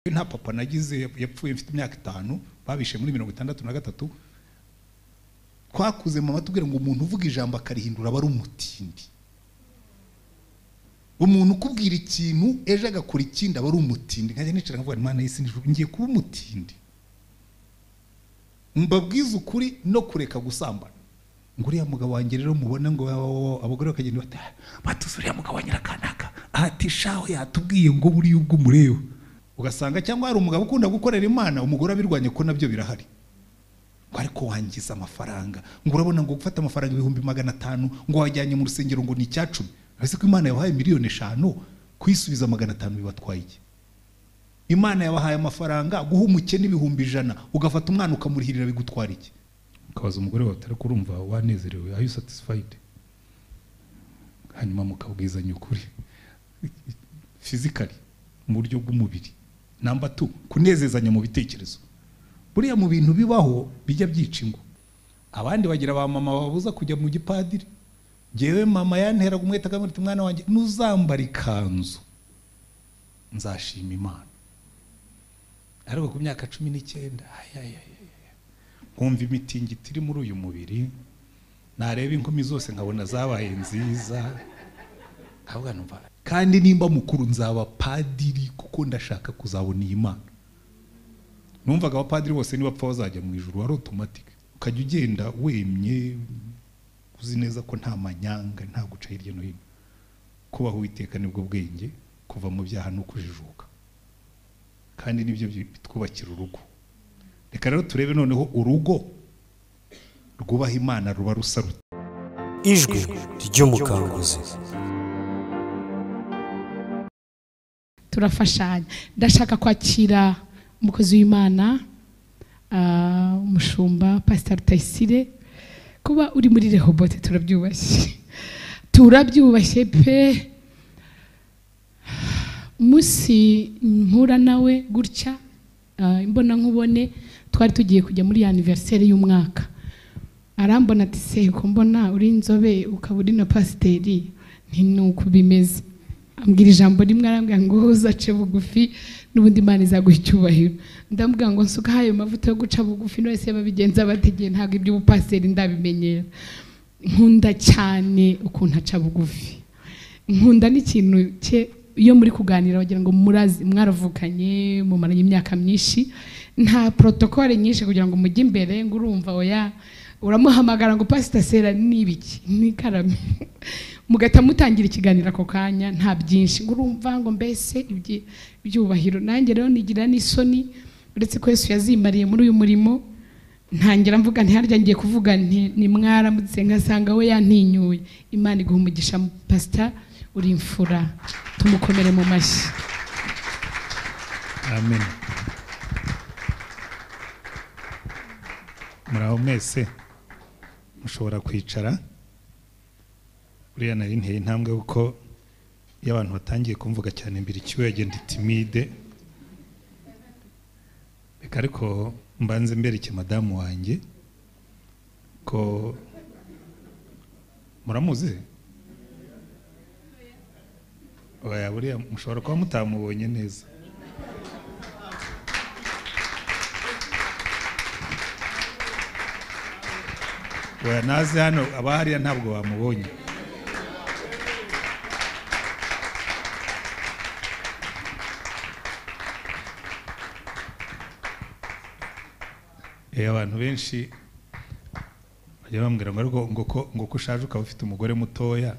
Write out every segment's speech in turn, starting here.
nta papa nagize yapfuye mfite imyaka 5 babishe muri 63 twakuze mama tubwira ngo umuntu uvuga ijambo akarihindura aba ari umutindi. Umuntu kubwira ikintu ejo agakora ikindi aba ari umutindi. Nkajya nicara nkavuga Imana y'isi n'ijuru ngiye kuba umutindi. Mbabwiza ukuri no kureka gusambana. Nguriya mugabo wanjye rero mubona ngo abagore bakagenda batusuriya mugabo wa nyirakanaka ati shaho yatubwiye ngo buri ubwo mureo. Ugasanga cyangwa hari umugabo ukunda gukorera Imana umugore abirwanye ko nabyo birahari. Ngo ariko wangiza amafaranga ngo urabona ngo gufata amafaranga 500 ngo wajyanye mu rusengero ngo ni icyacumi. Ese ko Imana yabahaye miliyoni 5 kwisubiza 500 bibatwaye iki? Imana yabahaye amafaranga guha umukene 100 ugafata umwana ukamurihirira bigutwara iki? Ukabaza umugore wawe atari kurumva wanezerewe, are you satisfied? Hanyuma mukabwizanya ukuri physically mu buryo bw'umubiri. Number 2 kunezezanya mu bitekerezo. Buriya mu bintu bibaho bijya byica ingo. Abandi bagira ba mama babuza kujya mu gipadiri. Jewe mama yantera gumweta kamwe mwana wanjye nuzambara ikanzu nzashima Imana. Ariko ku myaka 19 nkumva imitingiti iri muri uyu mubiri nareba inkumi zose nkabona zabaye nziza kavuga numva kandi nimba mukuru nzaba padiri kuko ndashaka kuzabona Imana. Numvaga abapadiri bose niba pfa bazajya mu ijuru wari automatic ukajya ugenda wemye uzi neza ko nta manyanga nta guca hirya no hino. Kubaho Uwiteka nibwo bwenge kuva mu byaha no kujijuka kandi nibyo bitwubakira urugo. Reka rero turebe noneho urugo rwubaha Imana ruba rusaruta. Ijwi ry'Umukanguzi. Turafashanya. Ndashaka kwakira umukozi w'Imana umushumba Pastor Rutayisire. Kuba uri muri Rehobote turabyubashye pe. Musi mpura nawe gutya imbona nkubone twari tugiye kujya muri anniversaire y'umwaka. Arambona ati se ko mbona uri inzobe ukaburi na pasteri ntinuko bimeze. Ambwira ijambo rimwe arambwira ngo uzace bugufi n'ubundi Imana izaguha icyubahiro. Ndambwira ngo nsuka hayo mavuta yo guca bugufi no ese babigenza bategeye ntago ibyo ubupasteri ndabimenyera. Nkunda cyane ukuntu aca bugufi. Nkunda n'ikintu cye iyo muri kuganira wagira ngo murazi mwaravukanye mumaranye imyaka myinshi nta protocole nyinshi kugira ngo mujye imbere ngo urumva oya uramuhamagara ngo Pastor Sera nibiki ni karame mugata mutangira ikiganiro ako kanya nta byinshi ngo urumva ngo mbese ibyubahiro. Nanjye rero nigira n'isoni uretse ko Yesu yazimariye muri uyu murimo ntangira mvuga ntiharya ngiye kuvuga ni mwaramutse ngasanga we yantinyuye. Imana iguha umugisha Pastor uri imfura tumukomere mu mashyi. Amen. Muraho mwese mushobora kwicara. Uriya nari nteye intambwe kuko iyo abantu batangiye kumvuga cyane mbere ikiwe yagenda timide. Reka ariko mbanze mbereke madamu wanjye ko muramuzi. Oya buriya mushobora kuba mutamubonye neza. Oya nazi hano abahariya ntabwo bamubonye. Abantu benshi bajya bambwira ngo ko ushaje ukaba ufite umugore mutoya.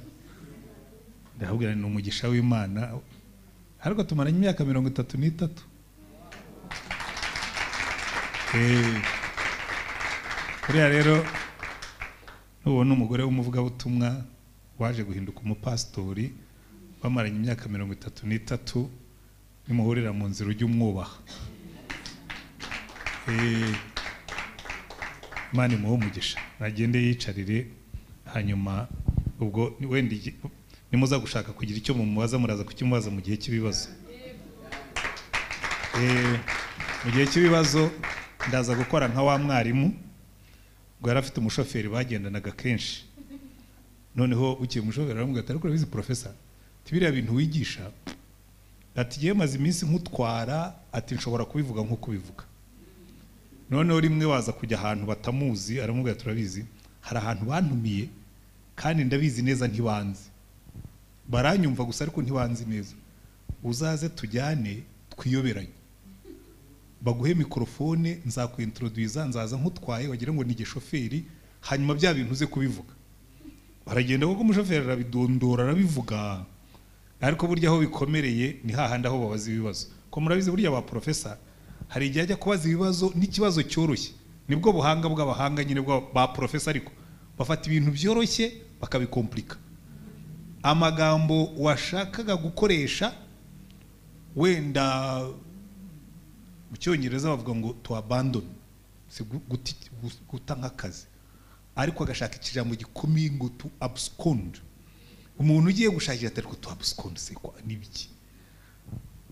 Ndahubwira ni umugisha w'Imana. Ariko tumaranye imyaka 33. Kuriya rero nubona umugore w'umuvugabutumwa waje guhinduka umupastori bamaranye imyaka 33 nimuhurira mu nzira ujye umwubaha. Imana imuhe umugisha nagende yicarire hanyuma ubwo wenda nimuza gushaka kugira icyo mumubaza muraza kukimubaza mu gihe cy'ibibazo. Mu gihe cy'ibibazo ndaza gukora nka wa mwarimu ngo yarafite umushoferi bagendanaga kenshi. Noneho ukiye umushoferi aramubwira ati ariko bizi professor tibiriya bintu wigisha ati giye maze iminsi nkutwara, ati nshobora kubivuga nko kubivuga. Noneho rimwe waza kujya ahantu batamuzi, aramubwira turabizi, hari ahantu bantumiye kandi ndabizi neza ntibanzi, baranyumva gusa ariko ntibanzi neza, uzaze tujyane twiyoberanye, baguhe mikrofone, nzakwintroduza, nzaza nkutwaye wagira ngo ni gishoferi, hanyuma bya bintu uze kubivuga. Baragenda kuko umushoferi arabidondora arabivuga, ariko burya aho bikomereye ni hahandi aho babaza ibibazo. Ko murabizi burya ba professor hari igihe ajya kubaza ibibazo n'ikibazo cyoroshye, nibwo buhanga bw'abahanga nyine bwa ba professor, ariko bafata ibintu byoroshye bakabikomplika. Amagambo washakaga gukoresha wenda mu cyongereza bavuga ngo to abandon, si guta nk'akazi, ariko agashaka ikijambo gikomeye ngo to abscond. Umuntu ugiye gushakira atari ko to abscond se kwa nibiki,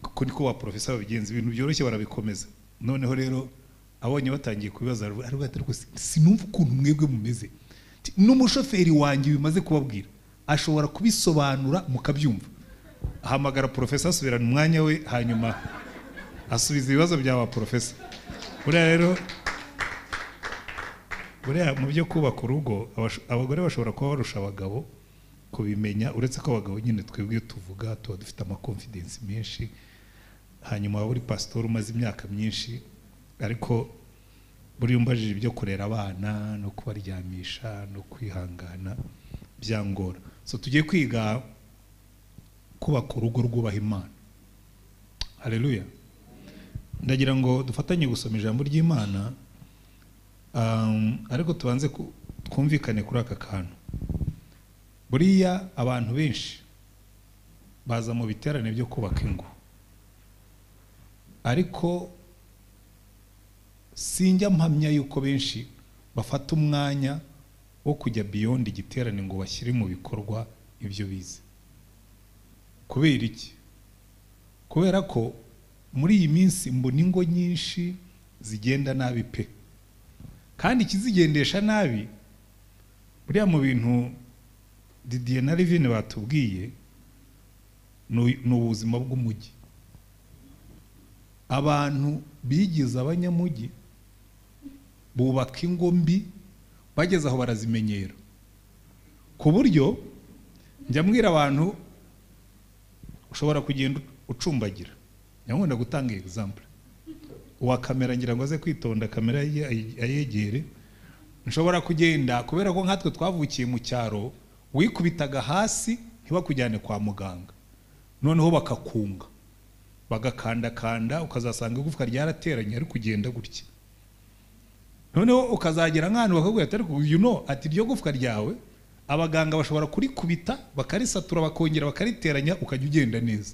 kuko niko ba professor babigenza, ibintu byoroshye barabikomeza. Noneho rero abonye batangiye kubibaza, ariko atari ko sinumva ukuntu mwebwe mumeze, n'umushoferi wanjye bimaze kubabwira ashobora kubisobanura mukabyumva. Ahamagara professor asubirana umwanya we, hanyuma asubiza ibibazo by'aba professor. Buriya mu byo kubaka urugo abagore bashobora kuba barusha abagabo kubimenya, uretse ko abagabo nyine twebwe tuvuga tuba dufite ama confidence menshi, hanyuma buri pastor umaze imyaka myinshi, ariko buri umbajije ibyo kurera abana no kubaryamisha no kwihangana byangora. So tugiye kwiga kubaka urugo rwubaha Imana. Haleluya. Ndagira ngo dufatanye gusoma ijambo ry'Imana, ariko tubanze twumvikane kuri aka kantu. Buriya abantu benshi baza mu biterane byo kubaka ingo, ariko sinjya mpamya yuko benshi bafata umwanya wo kujya beyond igiterane ngo bashyire mu bikorwa ibyo bize. Kubera iki? Kubera ko muri iyi minsi mbona ingo nyinshi zigenda nabi pe, kandi kizigendesha nabi buriya mu bintu Didier na lbibintu batubwiye ni ubuzima bw'umujyi. Abantu bigize abanyamujyi bubaka ingo mbi, bageze aho barazimenyera, ku buryo njya mbwira abantu ushobora kugenda ucumbagira. Nyakunda gutanga example, uwa kamera ngira ngo aze kwitonda, kamera ayegere. Nshobora kugenda kubera ko nkatwe twavukiye mu cyaro, wikubitaga hasi ntibakujyane kwa muganga, noneho bakakunga bagakandakanda, ukazasanga igufwa ryarateranye ari kugenda gutya. Noneho ukazagera nk'ahantu bakagwira atari ati iryo gufwa ryawe abaganga bashobora kurikubita bakarisatura bakongera bakariteranya ukajya ugenda neza.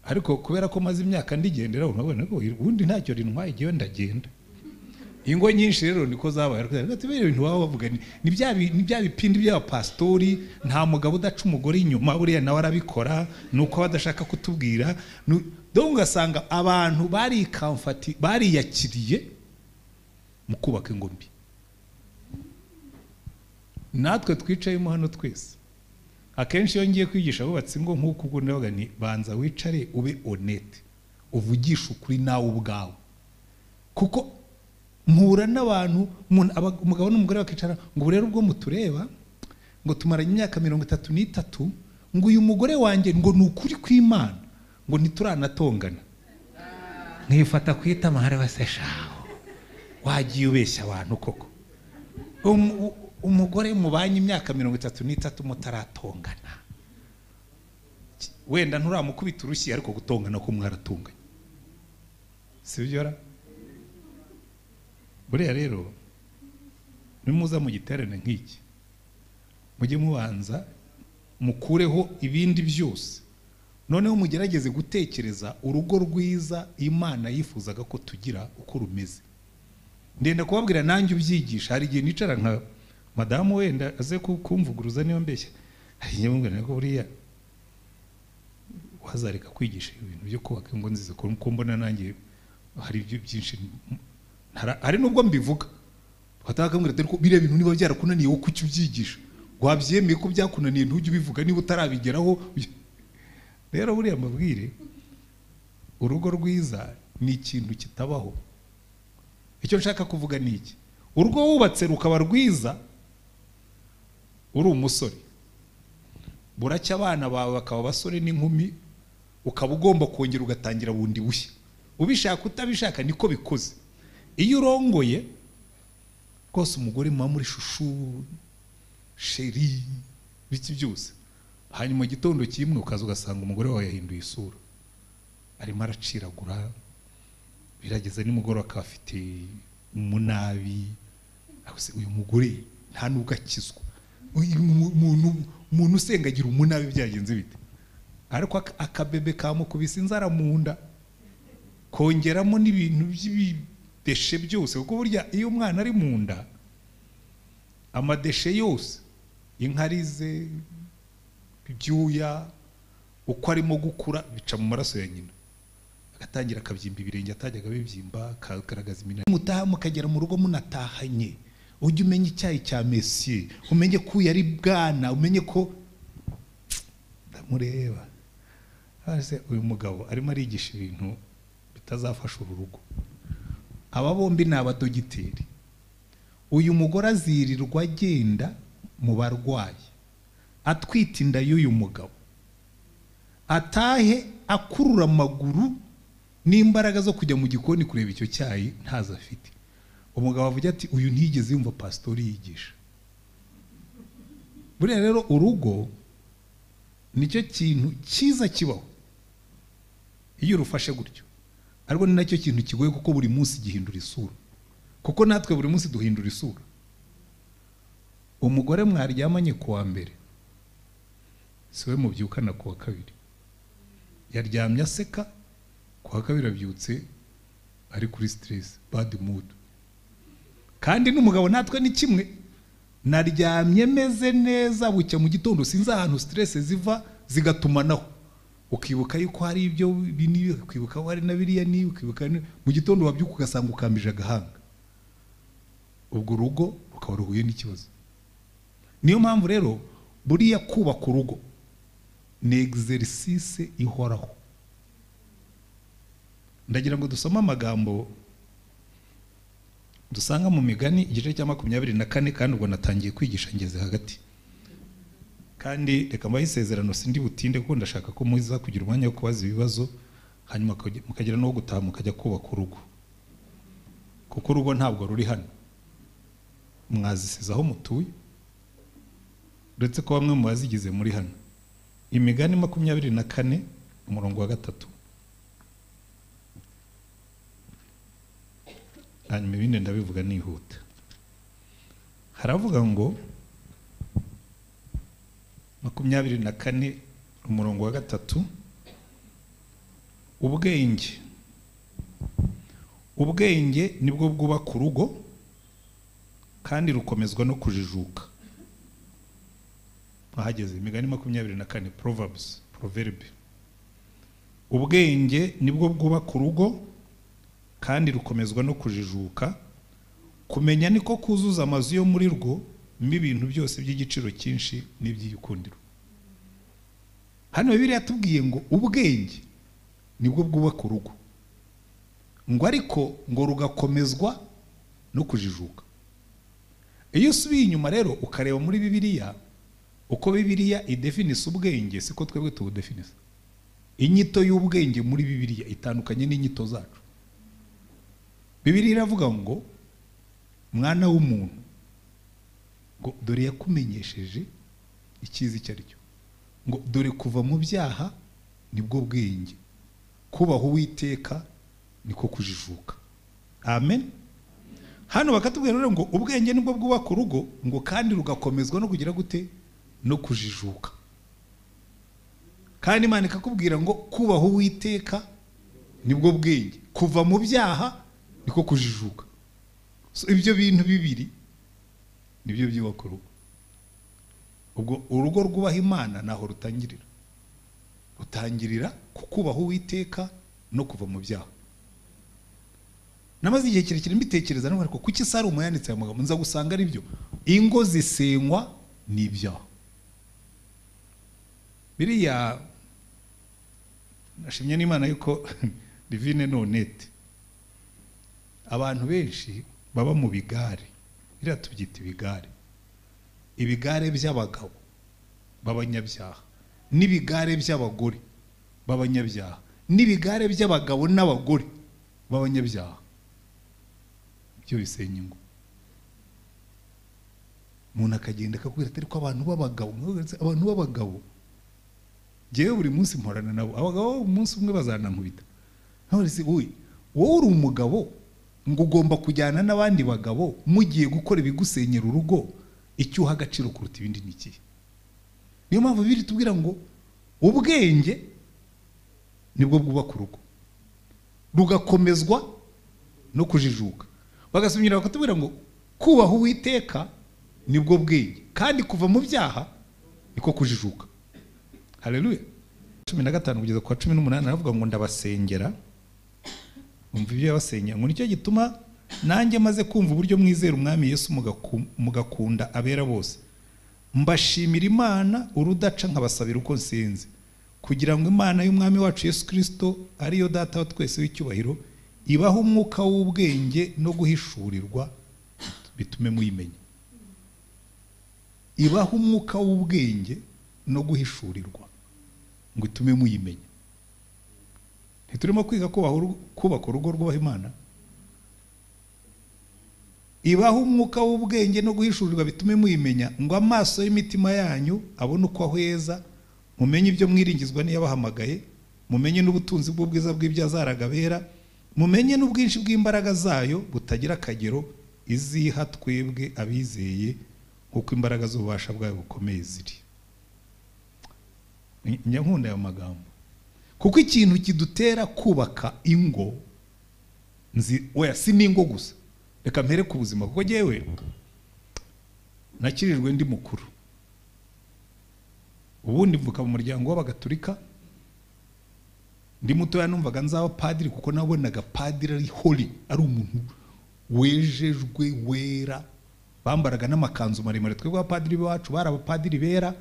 Ariko kubera ko maze imyaka ndigendera, unabona ko ubundi ntacyo rintwaye igihe ndagenda. Ingo nyinshi rero niko zabaye, ati bere ibintu baba bavuga ni bya bipindi by'abapastori, nta mugabo udaca umugore inyuma, buriya nawe arabikora, nuko badashaka kutubwira. Donc ugasanga abantu bariyakiriye mu kubaka ingo mbi. Natwe twicayemo hano twese, akenshi iyo ngiye kwigisha bubatse ingo nk'uko ubwo ndavuga ni banza wicare ube honnête, uvugisha ukuri nawe ubwawe, kuko mpura n'abantu umugabo n'umugore bakicara ngo rero ubwo mutureba ngo tumaranye imyaka 33 ngo uyu mugore wanjye ngo nukuri kw'Imana ngo ntituranatongana. Nkifata kwita amahare baseshaho, wagiye ubeshya abantu koko. Umugore mubanye imyaka 33 mutaratongana, wenda nturamukubita urushyi, ariko gutongana ko mwaratonganye, sibyo? Buriya rero nimuza mu giterane nk'iki, mujye mubanza mukureho ibindi byose, noneho mugerageze gutekereza urugo rwiza Imana yifuzaga ko tugira uko rumeze. Ndenda kubabwira nanjye ubyigisha, hari igihe nicara nka madamu wenda aze kumvuguruza niyo mbeshya, hari igihe mbwira ko buriya wazareka kwigisha ibintu byo kubaka ingo nziza, ko mbona nanjye hari byinshi, hari nubwo mbivuga batakambwira ko biriya bintu niba byarakunaniye wo kuki ubyigisha, wabyemeye ko byakunaniye ntujye ubivuga niba utarabigeraho. rero buriya mbabwire urugo rwiza ni ikintu kitabaho. Icyo nshaka kuvuga ni iki: urugo wubatse rukaba rwiza uri umusore, buracya abana bawe bakaba basore n'inkumi, ukaba ugomba kongera ugatangira bundi bushya, ubishaka utabishaka niko bikoze. Iyo urongoye rwose umugore muba muri shushu sheri biki byose, hanyuma gitondo kimwe ukaza ugasanga umugore wawe yahinduye isura, arimo araciragura, birageze nimugoroba akaba afite umunabi. Uyu mugore nta nubwo akizwa, umuntu usengagira umunabi byagenze bite? Ariko akabebe kamukubise inzara mu nda, kongeramo n'ibintu by'ibideshe byose, kuko burya iyo umwana ari mu nda amadeshe yose, inkarize, ibyuya, uko arimo gukura bica mu maraso ya nyina, agatangira akabyimba ibirenge atajyaga bibyimba, akagaragaza iminani. Mutaha mukagera mu rugo munatahanye, ujye umenya icyayi cya Messier, umenye ko yari bwana, umenye ko ndamureba hase uyu mugabo arimo arigisha ibintu bitazafasha uru rugo. Aba bombi ni abadogiteri. Uyu mugore azirirwa agenda mu barwayi atwita inda y'uyu mugabo, atahe akurura amaguru n'imbaraga zo kujya mu gikoni kureba icyo cyayi ntazo afite. Umugabo avuga ati uyu ntigeze yumva pastori yigisha. Buriya rero urugo nicyo kintu cyiza kibaho iyo urufashe gutyo, ariko ni nacyo kintu kigoye kuko buri munsi gihindura isura, kuko natwe buri munsi duhindura isura. Umugore mwaryamanye kuwa mbere siwe mubyukana kuwa kabiri, yaryamye aseka, kuwa kabiri abyutse ari kuri stress, bad mood. Kandi n'umugabo natwe ni kimwe, naryamye meze neza bucya mu gitondo sinzi ahantu stress ziva zigatumanaho, ukibuka yuko hari ibyo bini, ukibuka ko hari na biriya ni, ukibuka mu gitondo wabyuka ugasanga ukambije agahanga, ubwo urugo rukaba ruhuye n'ikibazo. Niyo mpamvu rero buriya kubaka urugo ni exercice ihoraho. Ndagira ngo dusome amagambo dusanga mu Migani igice cya 24, kandi ubwo natangiye kwigisha ngeze hagati. Kandi reka mbahe isezerano sindi butinde kuko ndashaka ko muza kugira umwanya wo kubaza ibibazo, hanyuma mukagira no gutaha mukajya kubaka urugo, kuko urugo ntabwo ruri hano, mwazisize aho mutuye, uretse ko bamwe mu bazigize muri hano. Imigani 24 umurongo wa 3. Hanyuma ibindi ndabivuga nihuta. Haravuga ngo 24 umurongo wa 3, ubwenge nibwo bwubaka urugo kandi rukomezwa no kujijuka. Ahageze Imigani 24, proverb. Ubwenge nibwo bwubaka urugo kandi rukomezwa no kujijuka. Kumenya niko kuzuza amazu yo muri rwo ibintu byose by'igiciro cyinshi n'iby'igikundiro. Hano Bibiliya yatubwiye ngo ubwenge nibwo bwubaka urugo, ngo ariko ngo rugakomezwa no kujijuka. Iyo usubiye inyuma rero ukareba muri Bibiliya uko Bibiliya idefinisa ubwenge, siko twebwe tubudefinisa. Inyito y'ubwenge muri Bibiliya itandukanye n'inyito zacu. Bibiliya iravuga ngo mwana w'umuntu, ngo dore yakumenyesheje icyiza icyo ari cyo, ngo dore kuva mu byaha nibwo bwenge, kubaho Uwiteka niko kujijuka. Amen. Hano bakatubwira rero ngo ubwenge nibwo bwubaka urugo, ngo kandi rugakomezwa no kugira gute, no kujijuka. Kandi Imana ikakubwira ngo kubaho Uwiteka nibwo bwenge, kuva mu byaha niko kujijuka. So ibyo bintu bibiri nibyo byubaka urugo. Ubwo urugo rwubaha Imana naho rutangirira kukubaho Uwiteka no kuva mu byaha. Namaze igihe kirekire mbitekereza no ariko kuki Salomo yanditse aya magambo, nza gusanga ari byo. Ingo zisenywa n'ibyaha. Biriya nashimye n'Imana yuko divine nonete abantu benshi baba mu bigare, biriya tubyita ibigare by'abagabo b'abanyabyaha n'ibigare by'abagore b'abanyabyaha n'ibigare by'abagabo n'abagore b'abanyabyaha, byo bisenya ingo. Umuntu akagenda akakubwira ati ariko abantu b'abagabo jewe buri munsi mporana nabo, abagabo umunsi umwe bazanankubita. Wowe uri umugabo ngo ugomba kujyana n'abandi bagabo mugiye gukora ibigusenyera urugo, icyo uha agaciro kuruta ibindi ni iki? Niyo mpamvu biri tubwira ngo ubwenge nibwo bwubaka urugo, rugakomezwa no kujijuka. Bagasubira bakatubwira ngo kubaha Uwiteka nibwo bwenge, kandi kuva mu byaha niko kujijuka. Haleluya. 15 kugeza kwa 18 aravuga ngo ndabasengera. Umva ibyo yabasengera ngo nicyo gituma nanjye maze kumva uburyo mwizera umwami Yesu mugakunda abera bose, mbashimira Imana urudaca nkabasabira uko nsenze, kugira ngo Imana y'umwami wacu Yesu Christo ariyo data wa twese w'icyubahiro ibaho umwuka w'ubwenge no guhishurirwa bitume muyimenya. Ibaho umwuka w'ubwenge no guhishurirwa ngo itume muyimenya. Ntiturimo kwiga kubaka urugo rw'ubaha Imana? Ibaho umwuka w'ubwenge no guhishurirwa bitume muyimenya, ngo amaso y'imitima yanyu abone uko ahweza, mumenye ibyo mwiringizwa n'iyabahamagaye, mumenye n'ubutunzi bw'ubwiza bw'ibyazaraga bera, mumenye n'ubwinshi bw'imbaraga zayo butagira akagero iziha twebwe abizeye, kuko imbaraga z'ububasha bwayo bukomeye ziri. Nyankunda ya magambo, kuko ikintu kidutera kubaka ingo oya si n'ingo gusa, reka mpere ku buzima, kuko jewe nakirijwe ndi mukuru. Ubundi mvuka mu muryango w'abagatulika, ndi mutoya numvaga nzaba padiri, kuko nabonaga padiri ari holy, ari umuntu wejejwe wera, bambaraga n'amakanzu maremare. Twebwe abapadiri bacu bari abapadiri bera,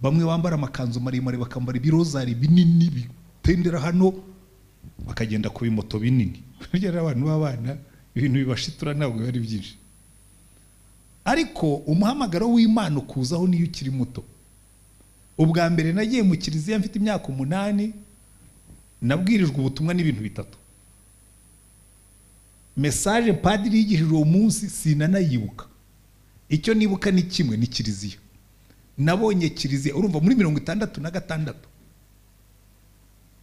bamwe bambara amakanzu maremare bakambara ibirozari binini bitendera hano, bakagenda ku bimoto binini. Burya abantu b'abana ibintu bibashitura ntabwo bari byinshi, ariko umuhamagaro w'Imana ukuzaho niyo ukiri muto. Ubwa mbere nagiye mu kiliziya mfite imyaka 8, nabwirijwe ubutumwa n'ibintu bitatu. Message padiri yigishije uwo munsi sinanayibuka, icyo nibuka ni kimwe, ni kiliziya. Nabonye kiliziya, urumva muri 66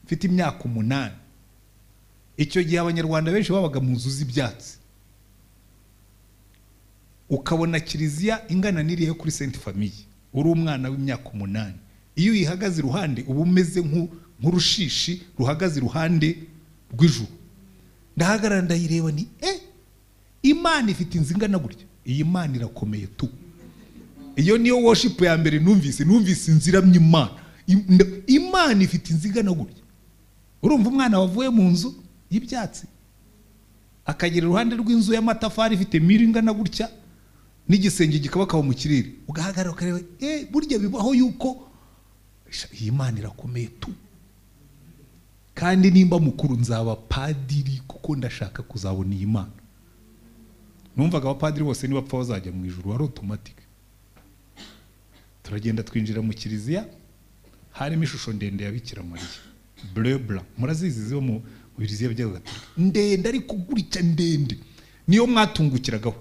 mfite imyaka 8. Icyo gihe abanyarwanda benshi babaga mu nzu z'ibyatsi, ukabona kiliziya ingana n'iriya yo kuri Sainte Famille, uri umwana w'imyaka 8. Iyo uyihagaze iruhande uba umeze nk'urushishi ruhagaze iruhande rw'ijuru. Ndahagarara ndayireba ni Imana ifite inzu ingana gutya, iyi Imana irakomeye tu. Iyo niyo worship ya mbere numvise inzira my'Imana. Imana ifite inzu ingana gutya. Urumva umwana wavuye mu nzu y'ibyatsi akagera iruhande rw'inzu y'amatafari ifite miri ingana gutya n'igisenge gikabakaho mu kirere, ugahagarara ukareba burya bibaho yuko iyi Imana irakomeye tu. Kandi nimba mukuru nzaba padiri, kuko ndashaka kuzabona iyi Imana. Numvaga abapadiri bose nibapfa bazajya mu ijuru, wari automatic. Turagenda twinjira mu kiliziya, harimo ishusho ndende ya Bikira Mariya, bleu blanc, murazizi zo mu kiliziya by'abagatolika, ndende ariko gurica ndende, niyo mwatungukiragaho.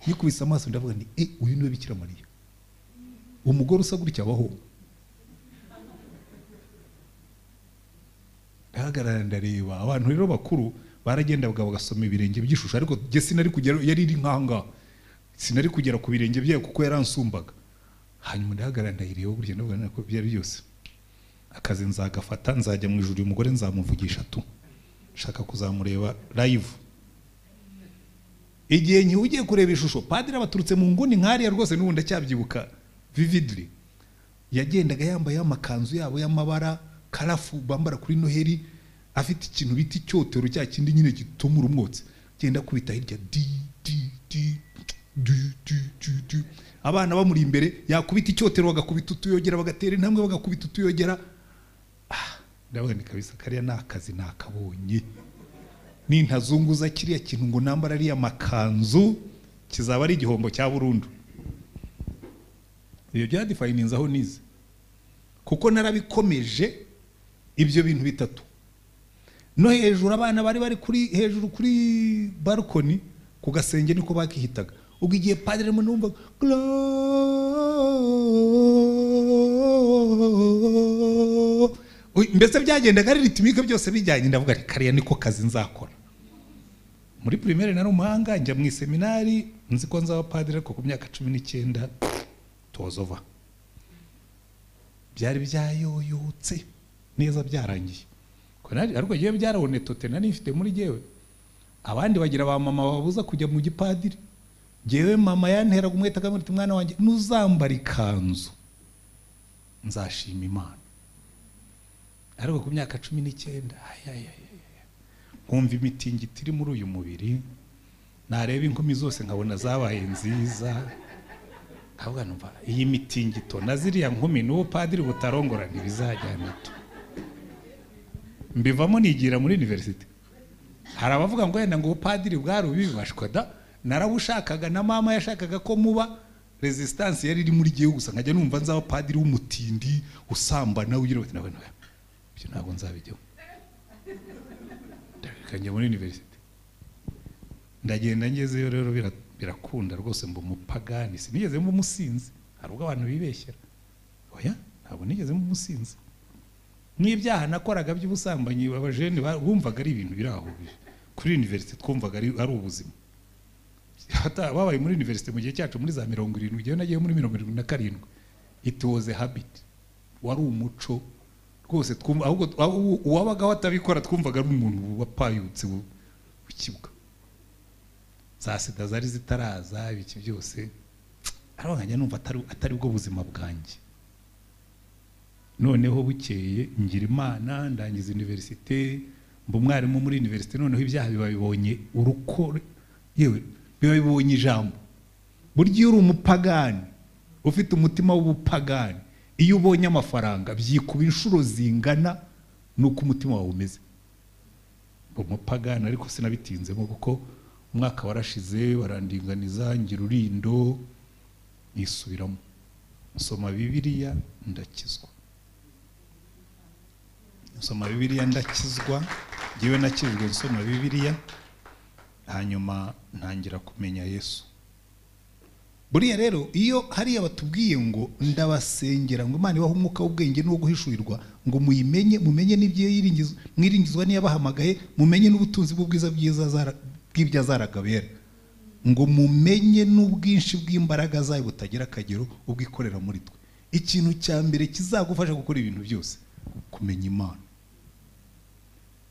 Nikubise amaso ndavuga ni uyu niwe Bikira Mariya, umugore usa gutya abaho. Ndahagarara ndareba abantu rero bakuru baragendaga bagasoma ibirenge by'ishusho, ariko je sinari kugera, yari iri nkanga, sinari kugera ku birenge byayo kuko yaransumbaga. Hanyuma ndahagarara ndayireba, burya ndavuga nako byari byose akazi nzagafata, nzajya mu ijuru, umugore nzamuvugisha tu, shaka kuzamureba live. Igihe nki ugiye kureba ishusho, padiri abaturutse mu nguni nkariya rwose n'ubu ndacyabyibuka vividly. Yagendaga yambaye amakanzu yabo y'amabara karafu bambara kuri Noheli, afite ikintu biti cyotero cya kindi nyine gitumura umwotsi, genda kubita hirya abana bamuri imbere, yakubita icyotero bagakubita utuyogera, bagatera intambwe bagakubita utuyogera. ndabona kabisa kariya nakazi nakabonye nintazunguza kiriya kintu ngo nambara ari amakanzu kizaba ari igihombo cya burundu. Ibyo byadifayininze aho nize kuko narabikomeje ibyo bintu bitatu. No hejuru abana bari kuri hejuru kuri balkoni ku gasenge niko bakihitaga. Ubwo igihe padre mu numva mbese byagendaga ari ritmike byose bijyanye, ndavuga ari kariya niko kazi nzakora. Muri primaire nari umuhanga njya mu seminari nzi ko nzaba padre ko ku myaka 19 tozova. Byari byayoyotse neza byarangiye. Ko nari ariko giye byarabone tote nari mfite muri jewe. Abandi bagira ba mama babuza kujya mu gipadiri. Jewe mama yantera kumweta kamwe ati mwana wanjye nuzambara ikanzu nzashima Imana. Ariko ku myaka 19 nkumva imitingito iri muri uyu mubiri, nareba inkumi zose nkabona zabaye nziza, kavuga numva iyi mitingito naziriya nkumi n'uwo padiri butarongora ntibizajyana to. Mbivamo nigira muri university. Hari abavuga ngo yenda ngo padiri bwari ubibashwa da, narabushakaga na mama yashakaga ko muba resistance yari iri muri gihe gusa nkajya numva nzaba padiri w'umutindi usambana ugira bati nawe byo ntabwo nzabijyaho. Ndakanje muri university ndagenda ngezeyo rero birakunda rwose mba umupagani, sinigeze mba umusinzi. Hari ubwo abantu bibeshyera, oya ntabwo nigeze mba umusinzi. N'ibyaha nakoraga by'ubusambanyi abajene bumvaga ari ibintu biraho kuri university, twumvaga ari ubuzima. Hata babaye muri university mu gihe cyacu muri za 70 gihe nagiye muri 77, it was a habit, wari umuco rwose twumva. Ahubwo uwabaga watabikora twumvaga ari umuntu wapayutse ukibuka. Za sida zari zitaraza ibiki byose, arabanganya numva atari bwo buzima bwanjye. Noneho bukeye ngira Imana ndangiza university, mba umwarimu muri university. Noneho ibyaha bibabibonye urukore, yewe bibabibonye ijambo. Burya uri umupagani ufite umutima w'ubupagani, iyo ubonye amafaranga byikuba inshuro zingana nuko umutima wawe umeze. Umupagani ariko sinabitinzemo kuko umwaka warashize barandinganiza ngira urindo nisubiramo nsoma Bibiliya ndakizwa. Nsoma Bibiliya ndakizwa, ngewe nakijwe nsoma Bibiliya, hanyuma ntangira kumenya Yesu. Buriya rero iyo hari abatubwiye ngo ndabasengera ngo Imana ibahe umwuka w'ubwenge no guhishurirwa ngo mumenye n'ibyo yiringizwa, mwiringizwa niyabahamagaye, mumenye n'ubutunzi bw'ubwiza bw'ibyo azaragabera, ngo mumenye n'ubwinshi bw'imbaraga zayo butagira akagero ubwikorera muri twe. Ikintu cya mbere kizagufasha gukora ibintu byose kumenya Imana.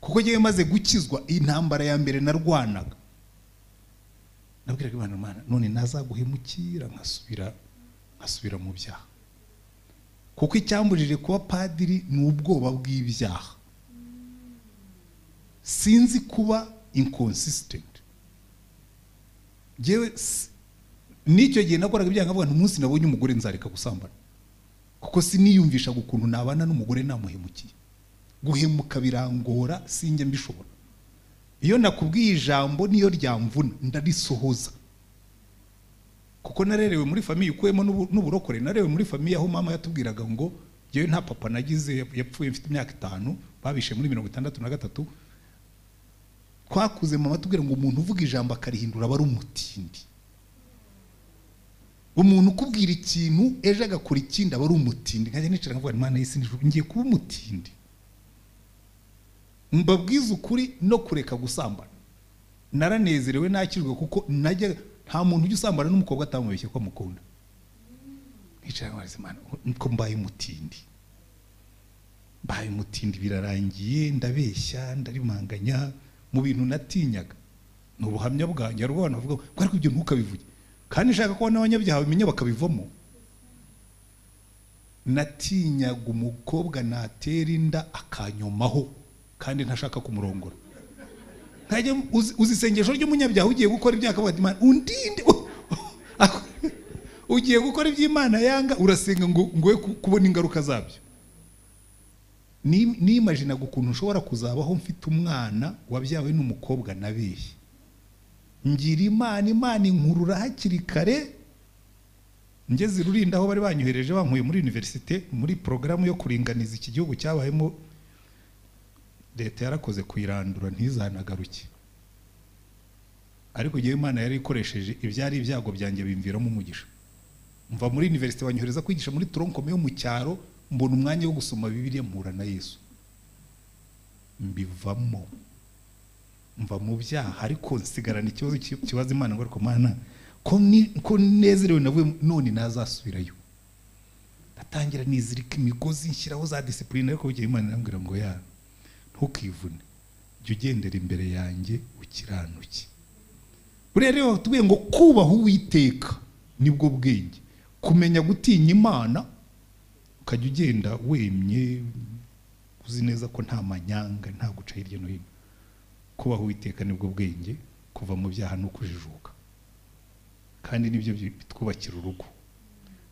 Kuko ngiye maze gukizwa intambara ya mbere narwanaga, nabwiraga Imana none nazaguhemukira nkasubira mu byaha. Kuko icyambujije kuba padiri ni ubwoba bw'ibyaha. Sinzi kuba inconsistent. Jewe nicyo gihe nakoraga ibyaha nkavuga umunsi nabonye umugore nzareka gusambana, kuko siniyumvisha ukuntu nabana n'umugore namuhemukiye. Guhemuka birangora, sinjye mbishobora. Iyo nakubwiye ijambo niyo ryamvuna ndarisohoza. Kuko narerewe muri famiye ukuyemo n'uburokore. Narerewe muri famiye aho mama yatubwiraga ngo jewe nta papa nagize, yapfuye mfite imyaka 5, babishe muri 63. Twakuze mama tubwira ngo umuntu uvuga ijambo akarihindura aba ari umutindi. Umuntu ukubwira ikintu ejo agakora ikindi aba ari umutindi. Nkajya nicara nkavuga Imana y'isi ngiye kuba umutindi. Mbabwiza ukuri no kureka gusambana. Naranezerewe nakirwe kuko najya nta muntu ujya usambana n'umukobwa atamubeshye ko amukunda. Nicara nkavuga Imana ko mbaye umutindi. Mbaye umutindi birarangiye, ndabeshya ndarimanganya mu bintu natinyaga. N'ubuhamya bwanjye rwo navuga ko ariko ibyo ntukabivuge. Kandi nshaka ko n'abanyabyaha bimenya bakabivamo. Natinyaga umukobwa natera inda akanyomaho kandi ntashaka kumurongora. Nkajya uzisengesho ry'umunyabyaha ugiye gukora ibyaha akavuga Imana undinde, ugiye gukora iby'Imana yanga urasenga ngo kubona ingaruka zabyo. nimagina ukuntu ushobora kuzabaho mfite umwana wabyawe n'umukobwa nabeshye, ngira Imana inkurura hakiri kare, ngeze Rulindo aho bari banyohereje bankuye muri universite muri programu yo kuringaniza iki gihugu cyabayemo, leta yarakoze kuyirandura ntizanagaruke, ariko gihe Imana yari ikoresheje ibyari ibyago byanjye bimviramo umugisha. Mva muri universite banyohereza kwigisha muri tronkome yo mu cyaro, mbona umwanya wo gusoma Bibiliya mpura na Yesu, mbivamo mva mu byaha, ariko nsigarana ikibazo kibaza Imana ngo ariko Mana ko nezerewe navuye none nazasubirayo. Ndatangira nizirika imigozi nshyiraho za discipline, ariko bugiye Imana irambwira ngo ya ntukivune, jya ugendera imbere yanjye ukiranuke. Buriya rero tubuye ngo kubaho Uwiteka nibwo bwenge, kumenya gutinya Imana ukajya ugenda wemye uzi neza ko nta manyanga nta guca hirya no hino. Kubaho Uwiteka nibwo bwenge, kuva mu byaha no kujijuka, kandi nibyo bitwubakira urugo.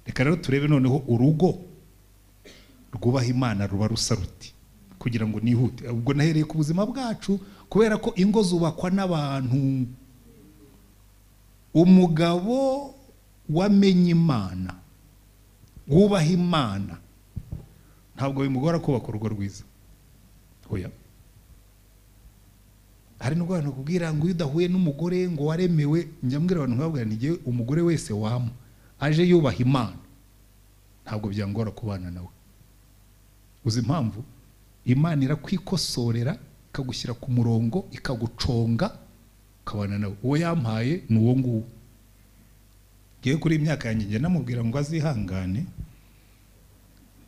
Reka rero turebe noneho urugo rwubaha Imana ruba rusa ruti, kugira ngo nihute. Ubwo nahereye ku buzima bwacu, kubera ko ingo zubakwa n'abantu. Umugabo wamenye Imana, wubaha Imana, ntabwo bimugora kubaka urugo rwiza. Oya, hari n'ubwo abantu kubwira ngo iyo udahuye n'umugore ngo waremewe, njyambwira abantu nkababwira ntigiye umugore wese wama aje yubaha Imana ntabwo byangora kubana nawe. Uzi impamvu? Imana irakwikosorera ikagushyira ku murongo, ikaguconga, ukabana nawe. Uwo yampaye ni uwo nguwo. Ngiye kuri imyaka yanjye njye namubwira ngo azihangane,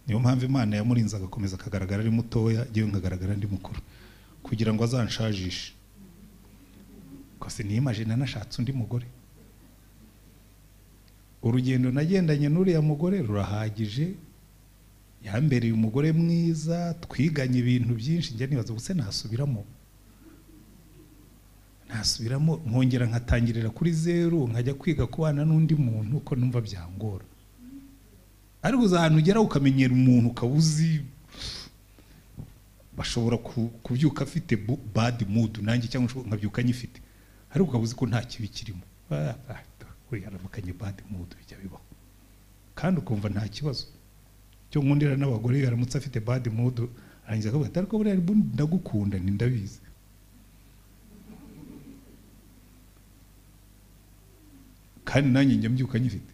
niyo mpamvu Imana yamurinze agakomeza akagaragara ari mutoya, ngewe nkagaragara ndi mukuru, kugira ngo azanshajishe. Kose niyimagine nashatse undi mugore. Urugendo nagendanye n'uriya mugore rurahagije, yambereye umugore mwiza, twiganye ibintu byinshi, njye nibaza ubuse nasubiramo nkongera nkatangirira kuri zero, nkajya kwiga kubana n'undi muntu uko numva byangora. Ariko uzahantu ugera ukamenyera umuntu ukabuzi bashobora kubyuka afite bad mood, nanjye cyangwa nkabyuka nyifite, ariko ukabuzi ko nta kibi kirimo. We yaramukanye bad mood, bijya bibaho, kandi ukumva nta kibazo. Cyo nkundira n'abagore yaramutse afite bad mood, arangiza akavuga ariko buriya ndagukunda ndabizi. Kandi nanjye njya mbyuka nyifite.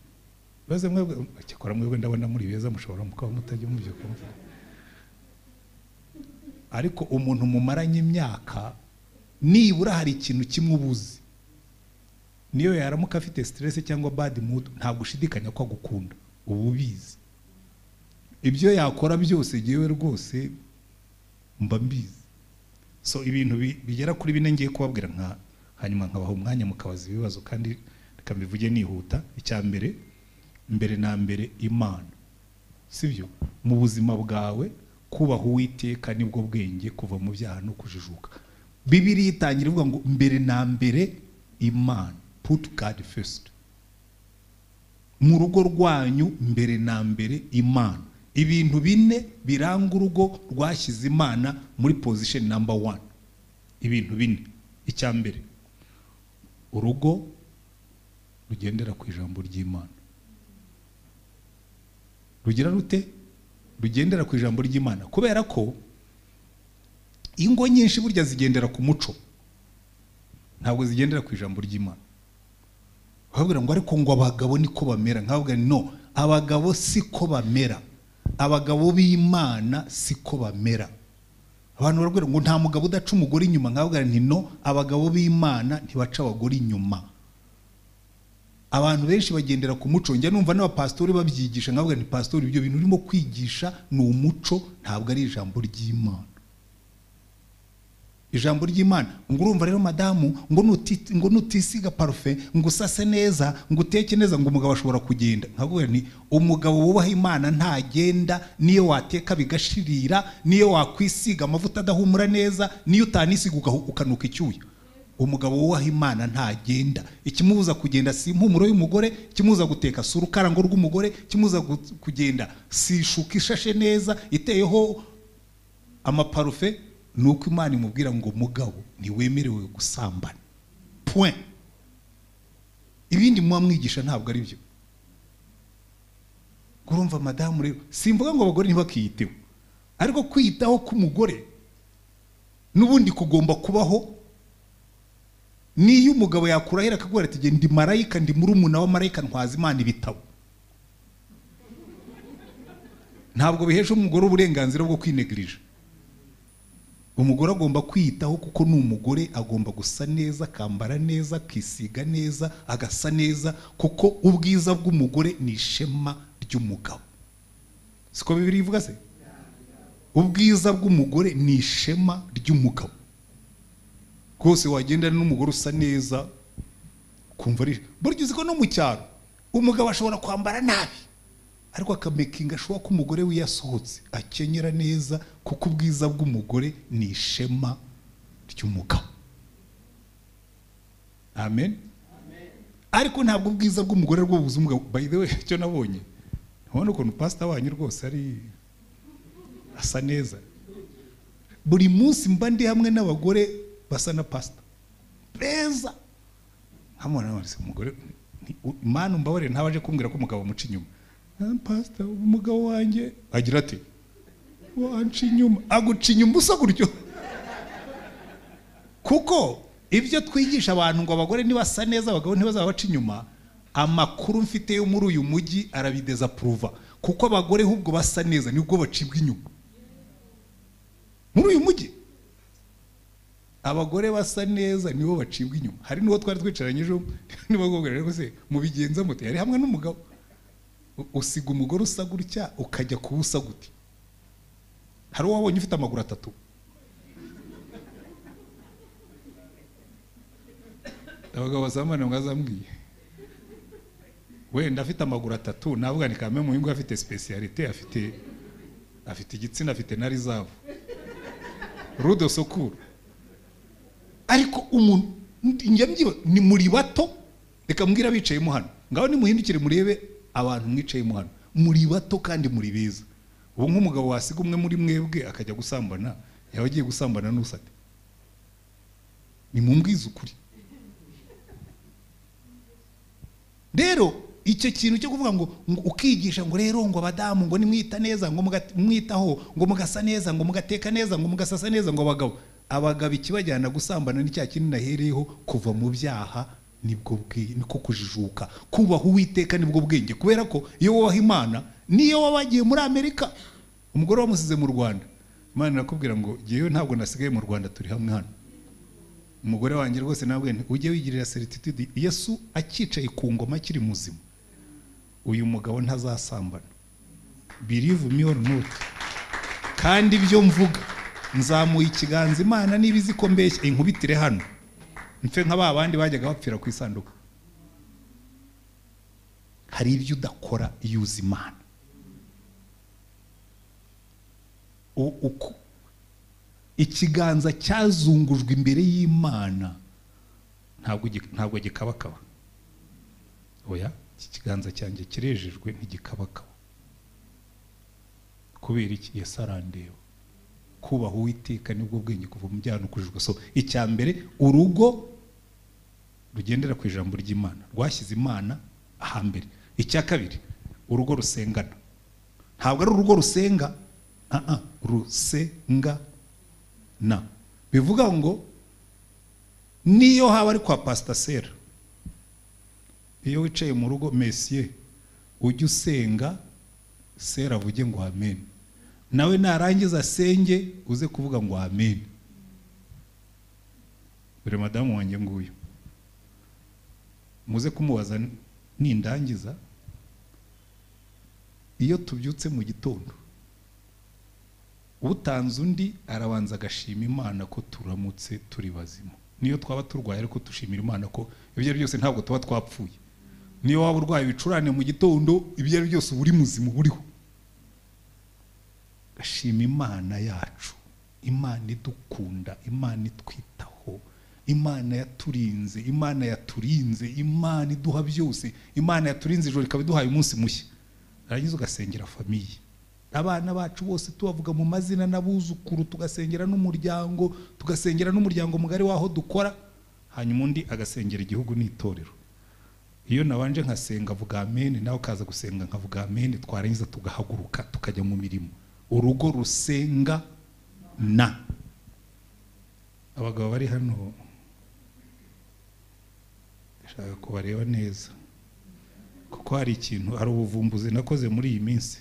Baze mwebwe cyakora mwebwe ndabona muri beza mushobora mukaba mutajya mubyuka. Ariko umuntu mumaranye imyaka nibura hari ikintu kimwe ubuzi, niyo yaramuka afite stress cyangwa bad mood ntabwo ushidikanya ko agukunda, ubu bizi. Ibyo yakora byose jewe rwose mba mbizi. So ibintu bigera kuri bine ngiye kubabwira hanyuma nkabaho umwanya mukabaza ibibazo, kandi reka mbivuge nihuta. Icya mbere na mbere Imana, sibyo? Mu buzima bwawe kubaha Uwiteka nibwo bwenge, kuva mu byaha no kujijuka. Bibiliya itangira ivuga ngo mbere na mbere Imana, put God first. Mu rugo rwanyu mbere na mbere Imana. Ibintu bine biranga urugo rwashyize Imana muri position number 1. Ibintu bine. Icya mbere, urugo rugendera ku ijambo ry'Imana. Rugira rute? Rugendera ku ijambo ry'Imana, kubera ko ingo nyinshi burya zigendera ku muco, ntabwo zigendera ku ijambo ry'Imana. Bavuga ngo ariko ngo abagabo niko bamera, nkavuga no, abagabo siko bamera, abagabo b'Imana siko bamera. Abantu barabwira ngo nta mugabo udaca umugore inyuma, nkavuga nti no, abagabo b'Imana ntibaca abagore inyuma. Abantu benshi bagendera ku muco, njya numva n'abapastori babyigisha, nkavuga nti pastori ibyo bintu urimo kwigisha ni umuco, ntabwo ari ijambo ry'Imana. Ijambo ry'Imana ngo urumva rero madamu ngo nutisiga parufe, ngo usase neza, ngo uteke neza, ngo umugabo ashobora kugenda. Nkavuga nti umugabo wubaha Imana ntagenda, niyo wateka bigashirira, niyo wakwisiga amavuta adahumura neza, niyo utanisiga ukanuka icyuya. Umugabo wubaha Imana ntagenda. Ikimubuza kugenda si impumuro y'umugore, kimubuza guteka si urukarango rw'umugore, kimubuza kugenda si ishuka ishashe neza iteyeho amaparufe nuko Imana imubwira ngo mugabo ntiwemerewe gusambana point. Ibindi muba mwigisha ntabwo ari byo. Kurumva madamu rero simvuga ngo abagore ntibakiyiteho, ariko kwitaho k'umugore n'ubundi kugomba kubaho. Niyo umugabo yakurahira akagwara ati ndi marayika, ndi murumuna wa marayika, ntwaza Imana ibitabo, ntabwo bihesha umugore uburenganzira bwo kwinegirije. Umugore agomba kwitaho kuko ni umugore, agomba gusa neza, akambara neza, akisiga neza, agasa neza, kuko ubwiza bw'umugore ni ishema ry'umugabo. Siko Bibiliya ivuga se? Ubwiza bw'umugore ni ishema ry'umugabo. Kose wagendana n'umugore usa neza kumva ari buryo uziko no mu cyaro umugabo ashobora kwambara nabi, ariko akamekinga ashobora ko umugore we yasohotse akenyera neza, kuko ubwiza bw'umugore ni ishema ry'umugabo. Amen. Ariko ntabwo ubwiza bw'umugore rwo bubuza umugabo. By the way, cyo nabonye ubona ukuntu pastor wanyu rwose ari asa neza. Buri munsi mba ndi hamwe n'abagore basa na pastor beza, hamwe wese umugore Imana umbabarire ntabaje kumbwira ko umugabo muca inyuma. Pastor umugabo wanjye agira ati wanca inyuma, aguca inyuma usa gutyo. Kuko ibyo twigisha abantu ngo abagore nibasa neza abagabo ntibazaba baca inyuma, amakuru mfite yo muri uyu mujyi arabideza pruva, kuko abagore ahubwo basa neza nibwo bacibwa inyuma. Muri uyu mujyi abagore basa neza nibo bacibwa inyuma. Hari n'uwo twari twicaranye ejo nibagogera rero se mubigenza mute, yari hamwe n'umugabo. Usiga umugore usa gutya ukajya kubusa gute? Hari uwabonye ufite amaguru 3? Abagabo bazamana mwazambwiye wenda afite amaguru 3, navuga ni kame mu yingo afite specialite, afite igitsina, afite na rizavu rudo sokuru. Ariko umuntu njya mbyiba ni muri bato, reka mbwira bicaye mu hano ngaho nimuhindukire murebe abantu mwicaye mu hano, muri bato kandi muri beza. Ubu nk'umugabo wasiga umwe muri mwebwe akajya gusambana, yaba agiye gusambana n'usate? Ni mumbwiza ukuri. Rero icyo kintu cyo kuvuga ngo ukigisha ngo rero ngo abadamu ngo nimwita neza, ngo mwitaho, ngo mugasa neza, ngo mugateka neza, ngo mugasasa neza, ngo abagabo ikibajyana gusambana ni cya kintu nahereyeho kuva mu byaha, niko kujijuka. Kubaha Uwiteka nibwo bwenge, kubera ko iyo wubaha Imana, niyo wabagiye muri Amerika umugore wamusize mu Rwanda, Imana irakubwira ngo yewe ntabwo nasigaye mu Rwanda, turi hamwe hano. Umugore wanjye rwose nabwe ujye wigirira certitude, Yesu akicaye ku ngoma akiri muzima, uyu mugabo ntazasambana. Believe me or not. Kandi ibyo mvuga nzamuye ikiganza Imana nibizi ko mbeshye inkubitire hano mfe nk'aba bandi bajyaga bapfira ku isanduku. Hari ibyo udakora iyo uzi Imana. Uko ikiganza cyazungujwe imbere y'Imana ntabwo gikabakaba. Oya, iki kiganza cyanjye kirejejwe ntigikabakaba. Kubera iki? Yesu arandeba. Kubaha Uwiteka nibwo bwenge kuva mu byaha no kujijwa. So icya mbere, urugo rugendera ku ijambo ry'Imana, rwashyize Imana ahambere. Icya kabiri, urugo rusengana. Ntabwo ari urugo rusenga, rusenga na. Bivuga ngo niyo haba ari kwa Pastor Sera, iyo wicaye mu rugo Messier ujye usenga, Sera avuge ngo amen, nawe narangiza asenge uze kuvuga ngo amen. Bure madamu wanjye nguyu muze kumubaza nindangiza, iyo tubyutse mu gitondo utanze undi arabanza agashima Imana ko turamutse turi bazima. Niyo twaba turwaye ariko dushimira Imana ko ibyo byose ntabwo tuba twapfuye. Niyo waba urwaye ibicurane mu gitondo, ibyo byose uri muzima buriho. Gashima Imana yacu, Imana idukunda, Imana itwitaho, Imana yaturinze, Imana yaturinze, Imana iduha byose, Imana yaturinze ijoro ikaba iduhaye umunsi mushya. Arangiza ugasengera famiye. abana bacu bose tubavuga mu mazina n'abuzukuru, tugasengera n'umuryango mugari waho dukora, hanyuma undi agasengera igihugu n'itorero. Iyo nabanje nkasenga avuga amen, nawe ukaza gusenga nkavuga amen, twarangiza tugahaguruka tukajya mu mirimo. Urugo rusenga na abagabo bari hano ndashaka kubareba neza, kuko hari ubuvumbuzi nakoze muri iyi minsi.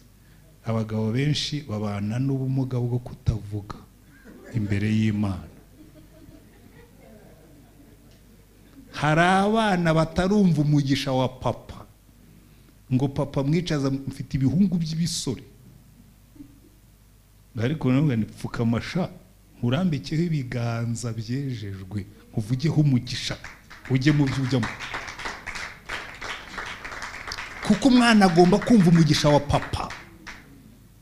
Abagabo benshi babana n'ubumuga bwo kutavuga imbere y'Imana. Hari abana batarumva umugisha wa papa, ngo papa mwicaza mfite ibihungu by'ibisore, ariko nabwo nipfukamasha nkurambikeho ibiganza byejejwe, uvugeho umugisha ujye mu byujyamo, kuko umwana agomba kumva umugisha wa papa.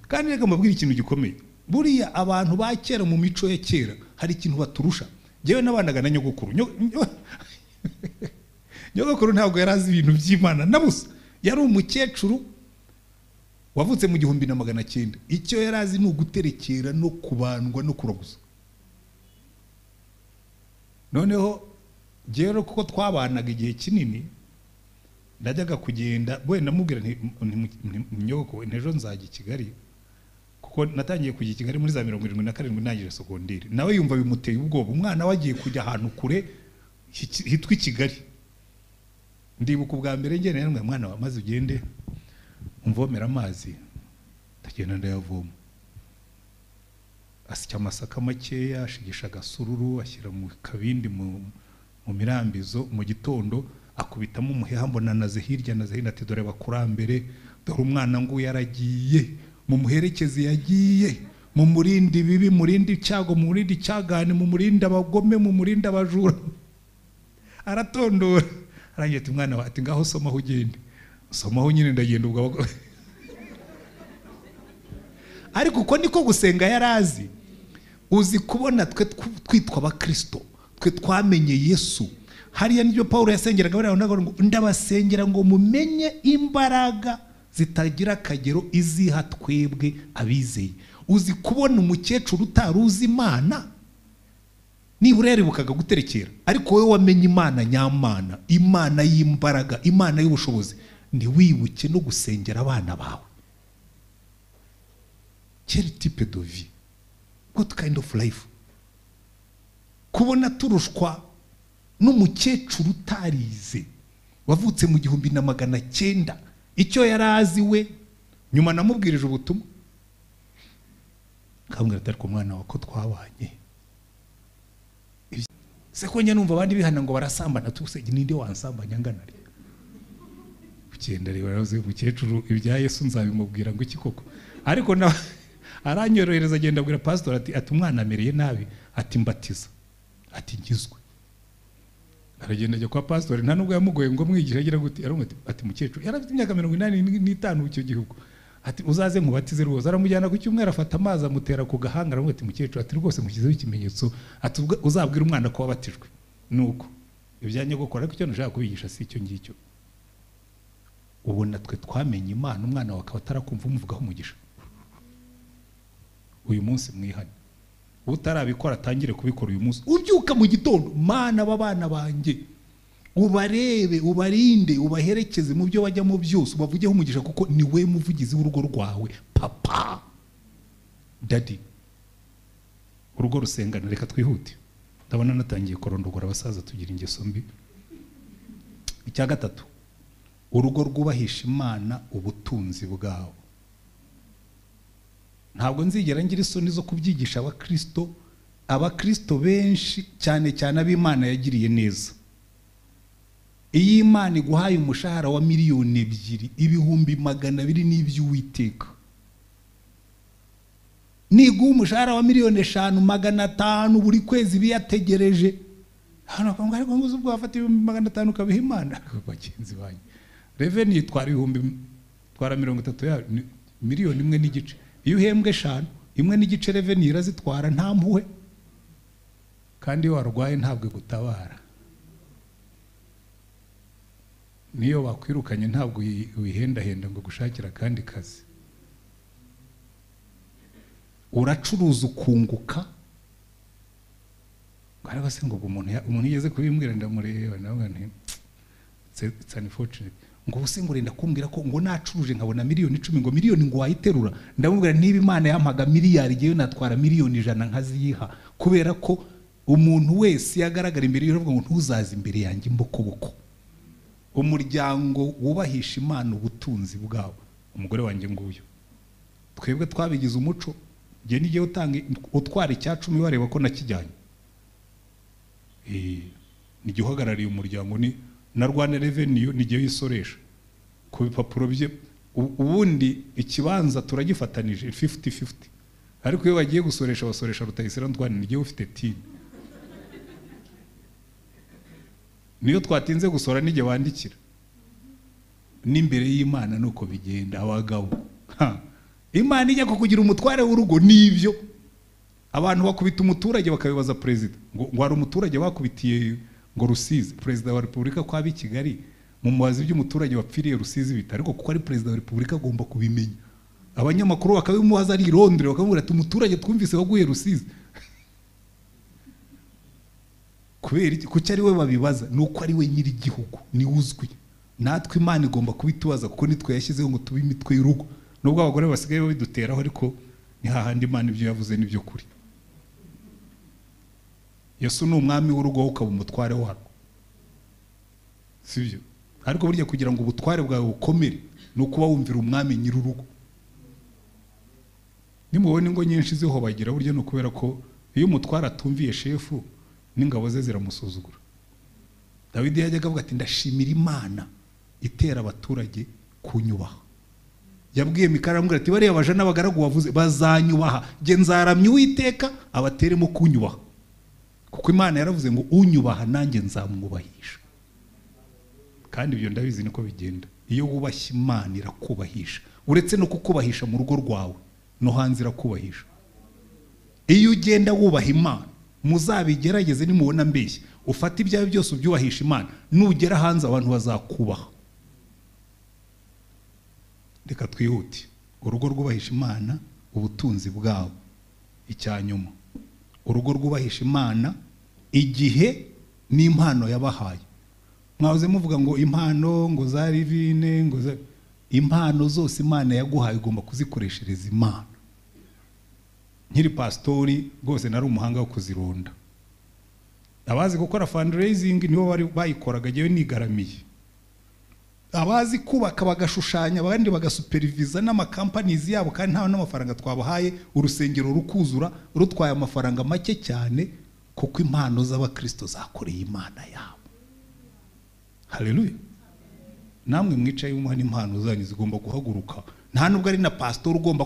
Kandi reka mbabwire ikintu gikomeye, buriya abantu ba kera mu mico ya kera hari ikintu baturusha. Jewe nabanaga na nyogokuru. Nyogokuru ntabwo yarazi ibintu by'Imana na busa, yari umukecuru wavutse mu 1900. Icyo yarazi ni uguterekera no kubandwa no kuraguza. Noneho jewe kuko twabanaga igihe kinini, ndajyaga kugenda wenda mubwira nyogokuru ntejo nzajya i Kigali, kuko natangiye kujya i Kigali muri za 77 ntangire segonderi. Nawe yumva bimuteye ubwoba, umwana wagiye kujya ahantu kure hitwa i Kigali. Ndibuka ubwa mbere ngene namwe mwana wamaze ugende umvomera amazi, ndagenda ndayavoma, asya amasaka makeya, ashigisha agasururu, ashyira mu kabindi mu mirambizo. Mu gitondo akubitamo umuheha, mbona naze hirya naze hino, ati dore bakurambere, dore umwana ngo yaragiye, mu muherekezi yagiye, mu murindi bibi, murindi cyago, mu murindi cyagane, mu murindi abagome, mu murindi abajura. Aratondora arangiye ati mwana ati ngaho somaho ugende. Somaho nyine ndagenda ubwo. Ariko uko niko gusenga yarazi. Uzi kubona twe twitwa abakristo, twe twamenye Yesu. Hariya nibyo Paulo yasengeraga bari ngo ndabasengera ngo mumenye imbaraga zitagira akagero iziha twebwe abizeye. Uzi kubona umukecuru utaruzi Imana, nibura yaribukaga guterekera, ariko wowe wamenye Imana nyamana, Imana y'imbaraga, Imana y'ubushobozi, ntiwibuke no gusengera abana bawe. Quel type de vie? What kind of life? Kubona turushwa n'umukecuru utarize wavutse mu 1900. Icyo yarazi we, nyuma namubwirije ubutumwa, kambwira ati ariko mwana wako twabanye. Se ko njye numva abandi bihana ngo barasambana, tuse ninde wansambanya ngana ari. Ukenda rero yavuze umukecuru ibya Yesu nzabimubwira ngo iki koko. Ariko na aranyorohereza, agenda abwira pastor ati umwana amereye nabi, ati mbatiza, ati ngizwe. Aragenda ajya kwa pastor, nta nubwo yamugoye ngo mwigisha agira guti, arumwe ati mukecuru yarafite imyaka 85 icyo gihugu, ati uzaze nkubatize rwose. Aramujyana ku cyumweru, afata amazi amutera ku gahanga, aramwe ati mukecuru ati rwose mukizeho ikimenyetso, ati uzabwira umwana ko wabatijwe. Nuko ibyanye gukora, ariko icyo nashaka kubigisha si icyo ngicyo. Ubona twe twamenye Imana, umwana wakaba atarakumva umuvugaho umugisha. Uyu munsi mwihane, utarabikora atangire kubikora uyu munsi. Ubyuka mu gitondo, Mana babana banjye ubarebe, ubarinde, ubaherekeze mu byo bajyamo byose, ubavugeho umugisha, kuko ni we muvugizi w'urugo rwawe. Papa, daddy, urugo rusengana. Reka twihute, ndabona natangiye korondogora abasaza tugira ingeso mbi. Icya gatatu, urugo rwubahisha Imana ubutunzi bwawo. Ntabwo nzigera ngira isoni zo kubyigisha abakristo benshi, cyane cyane ab'Imana yagiriye neza. Iyi Imana iguhaye umushahara wa 2,200,000, ibihumbi 200 n'iby'Uwiteka, niguha umushahara wa 5,500,000 buri kwezi biyategereje, hano akonga ariko nguzo ubwo afata 500,000 ukabiha Imana. Bagenzi banyu, revenue twara 30 ya 1,500,000. Iyo uhembwe 5, 1,500,000 revenue irazitwara nta mpuhwe, kandi iyo warwaye ntabwo gutabara. Niyo bakwirukanye ntabwo wihendahenda ngo gushakira kandi kazi. uracuruza ukunguka. Ariko se ngo umuntu yigeze kubimbwira ndamureba nawe nti it's unfortunate ngo usengure ndakumbwira ko ngo nacuruje nkabona miliyoni 10 ngo miliyoni ngo wayiterura. Ndamubwira niba Imana yampaga miliyari giye natwara miliyoni 100 nkaziyiha, kubera ko umuntu wese yagaragara imbere y'Uravuga ngo ntuzaza imbere yanjye imbokoboko. Umuryango wubahisha Imana ubutunzi bwawe. Umugore wanjye nguyo, twebwe twabigize umuco. Ngiye nigiye utwara icyacumi bareba ko nakijyanye. Nigiye uhagarariye umuryango ni na Rwanda Revenue nigiye yisoresha ku bipapuro bye. Ubundi ikibanza turagifatanije 50-50, ariko iyo bagiye gusoresha basoresha Rutayisire Ati nigiye ufite team. Niyo twatinze gusora nige bandikira n'imbere y'Imana nuko bigenda abagabo. Imana ijya kukugira umutware w'urugo nivyo. Abantu bakubita umuturage bakabibaza president ngo hari umuturage bakubitiye ngo Rusizi, president wa Republika kwa Kigali mu mubazi by'umuturage wapfiriye Rusizi bita, ariko kuko ari president wa Republika agomba kubimenya. Abanyamakuru bakabimubaza ari Londres bakamubwira ati umuturage twumvise waguye Rusizi. Kubera iki? Kuki ari we babibaza? Nuko ari we nyiri igihugu, ni uzwi. Natwe Imana igomba kubitubaza kuko nitwe yashyizeho ngo tube imitwe y'urugo. Nubwo abagore basigaye babiduteraho, ariko ni hahandi Imana ibyo yavuze nibyo kuri. Yesu ni umwami w'urugo ukaba umutware warwo, sibyo? Ariko burya kugira ngo ubutware bwawe bukomere nuko wumvira umwami nyir'urugo. Nimubone ngo nyinshi ziho bagira burya no kubera ko iyo umutware atumviye shefu n'ingabo ze ziramusuzugura. Dawidi yajyaga avuga ati ndashimira Imana itera abaturage kunyubaha. Yabwiye Mikaya aramubwira ati bariya baje n'abagaragu wavuze bazanyubaha, je nzaramya Uwiteka abateremo kunyubaha. Kuko Imana yaravuze ngo unyubaha nanjye nzamwubahisha. Kandi ibyo ndabizi niko bigenda. Iyo wubashye Imana irakubahisha, uretse no kukubahisha mu rugo rwawe no hanze irakubahisha. Iyo ugenda wubaha Imana, muzabigerageze nimubona mbeshye, ufata ibyawe byose ubyubahisha Imana, nugera hanze abantu bazakubaha. Reka twihute. Urugo rwubahisha Imana ubutunzi bwawe. Icyanyuma, urugo rwubahisha Imana igihe n'impano yabahaye. Mwahoze muvuga ngo impano ngo za rivine ngo impano zose Imana yaguhaye ugomba kuzikoreshereza Imana. Nkiri pastori rwose nari umuhanga wo kuzironda. Abazi gukora fundraising nibo bari bayikoraga, jewe nigaramiye. Abazi kubaka bagashushanya, abandi bagasupervisa n'amakampanies yabo kandi nta n'amafaranga twabahaye, urusengero rukuzura rutwaye amafaranga make cyane kuko impano z'abakristo zakoreye Imana yabo. Haleluya. Namwe mwicaye umuha impano zanyu zigomba guhaguruka. Nta nubwo ari na pastor ugomba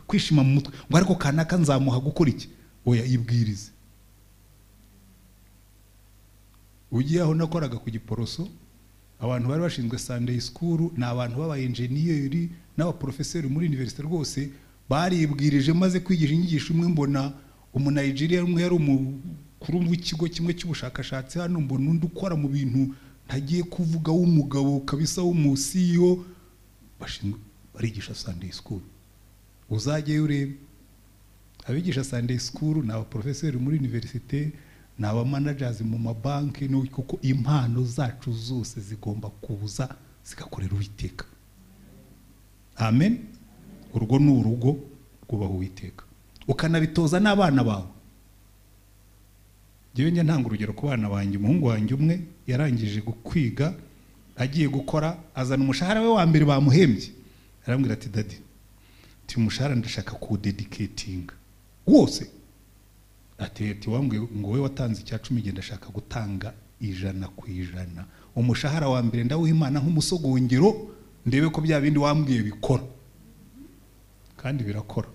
kwishima mu mutwe ngo ariko kanaka nzamuha gukora iki. Oya, ibwirize. Ugiye aho nakoraga ku Giporoso, abantu bari bashinzwe Sunday school na abantu baba engineer n'aba professeur muri university rwose baribwirije maze kwigisha inyigisho umwe mbona umu-Nigeria umwe yari umukuru w'ikigo kimwe cy'ubushakashatsi hano, mbona undi ukora mu bintu ntagiye kuvuga w'umugabo kabisa w'umusiyo bashinzwe barigisha Sunday school. Uzajye urebe abigisha Sunday school na professeur muri university na aba managers mu mabanki, kuko impano zacu zose zigomba kuza zigakorera Uwiteka. Amen. Urugo ni urugo rwubaha Uwiteka, ukanabitoza n'abana bawe. Jewe njye ntanga urugero ku bana banjye. Umuhungu wanjye umwe yarangije kwiga, agiye gukora, azana umushahara we wa mbere bamuhembye. Arambwira ati daddy, ti umushahara ndashaka ku dedicating wose. Ati wambwe ngo we watanze icya 10 genda ndashaka gutanga 100%. Umushahara wa mbere ndawuha Imana nk'umusogongero, ndebe ko bya bindi wambwiye bikora. Kandi birakora.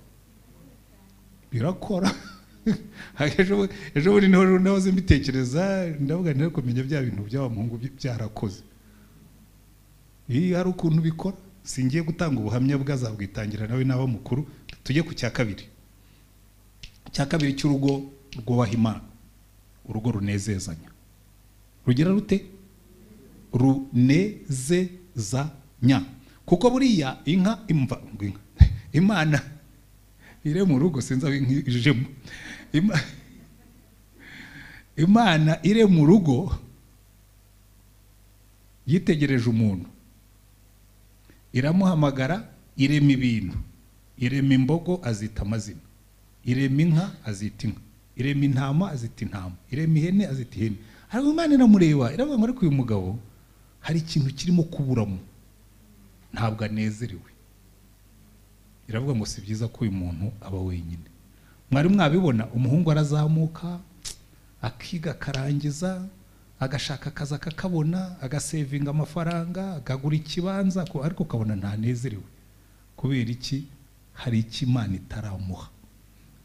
Ejo buri nahoze mbitekereza, ndavuga nari kumenya bya bintu by'abamuhungu byarakoze. Hari ukuntu bikora. Singiye gutanga ubuhamya bwazabwitangira nawe n'abo mukuru. Tujye ku cya kabiri. Cya kabiri cy'urugo rwubaha Imana, urugo runezezanya. Rugira rute? Runezezanya. Kuko buriya inka Imana ire mu rugo sinzi abinjemo. Imana ire mu rugo yitegereje umuntu, iramuhamagara, irema ibintu, irema imbogo azita amazina, irema inka azita inka, irema intama azita intama, irema ihene azita ihene. Ariko Imana iramureba iravuga ngo ariko uyu mugabo hari ikintu kirimo kuburamo, ntabwo anezerewe. Iravuga ngo si byiza ko uyu muntu aba wenyine. Mwari mwabibona, umuhungu arazamuka akiga akarangiza, agashaka akazi akakabona, agasevinga amafaranga, akagura ikibanza, ariko ukabona ntanezerewe. Kubera iki? Hari icyo Imana itaramuha.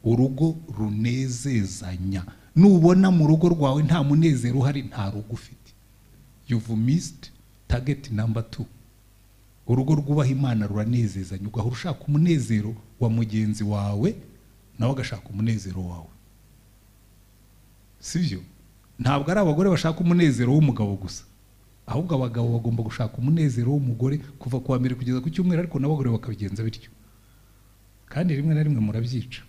Urugo runezezanya. Nubona mu rugo rwawe nta munezero uhari, nta rugo ufite. You've missed target number 2. Urugo rwubaha Imana ruranezezanya, ugahora ushaka umunezero wa mugenzi wawe, nawe agashaka umunezero wawe. Sibyo? Ntabwo ari abagore bashaka umunezero w'umugabo gusa, ahubwo abagabo bagomba gushaka umunezero w'umugore kuva kuwa mbere kugeza ku cyumweru, ariko n'abagore bakabigenza bityo. Kandi rimwe na rimwe murabyica,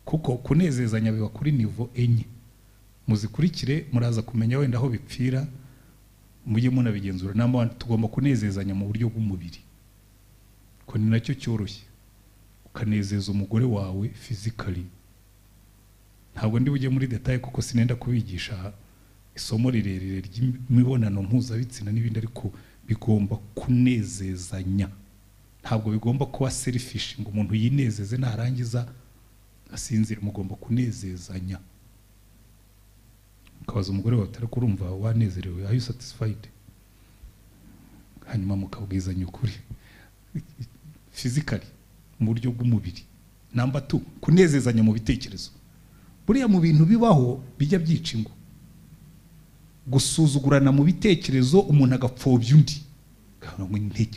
kuko kunezezanya biba kuri nivo enye. Muzikurikire muraza kumenya wenda aho bipfira, mujye munabigenzura. Namba tugomba kunezezanya mu buryo bw'umubiri, ko ni nacyo cyoroshye, ukanezeza umugore wawe physically. Ntabwo ndi bujye muri detail kuko sinenda kubigisha isomo rirerire ry'imibonano mpuzabitsina n'ibindi, ariko bigomba kunezezanya. Ntabwo bigomba kuba selfish ngo umuntu yinezeze narangiza asinzira. Mugomba kunezezanya. Ukabaza umugore wawe utari kurumva wanezerewe, are you satisfied? Hanyuma mukabwizanya ukuri physically mu buryo bw'umubiri. Number 2, kunezezanya mu bitekerezo. Buriya mu bintu bibaho bijya byica ingo, gusuzugurana mu bitekerezo, umuntu agapfobya undi.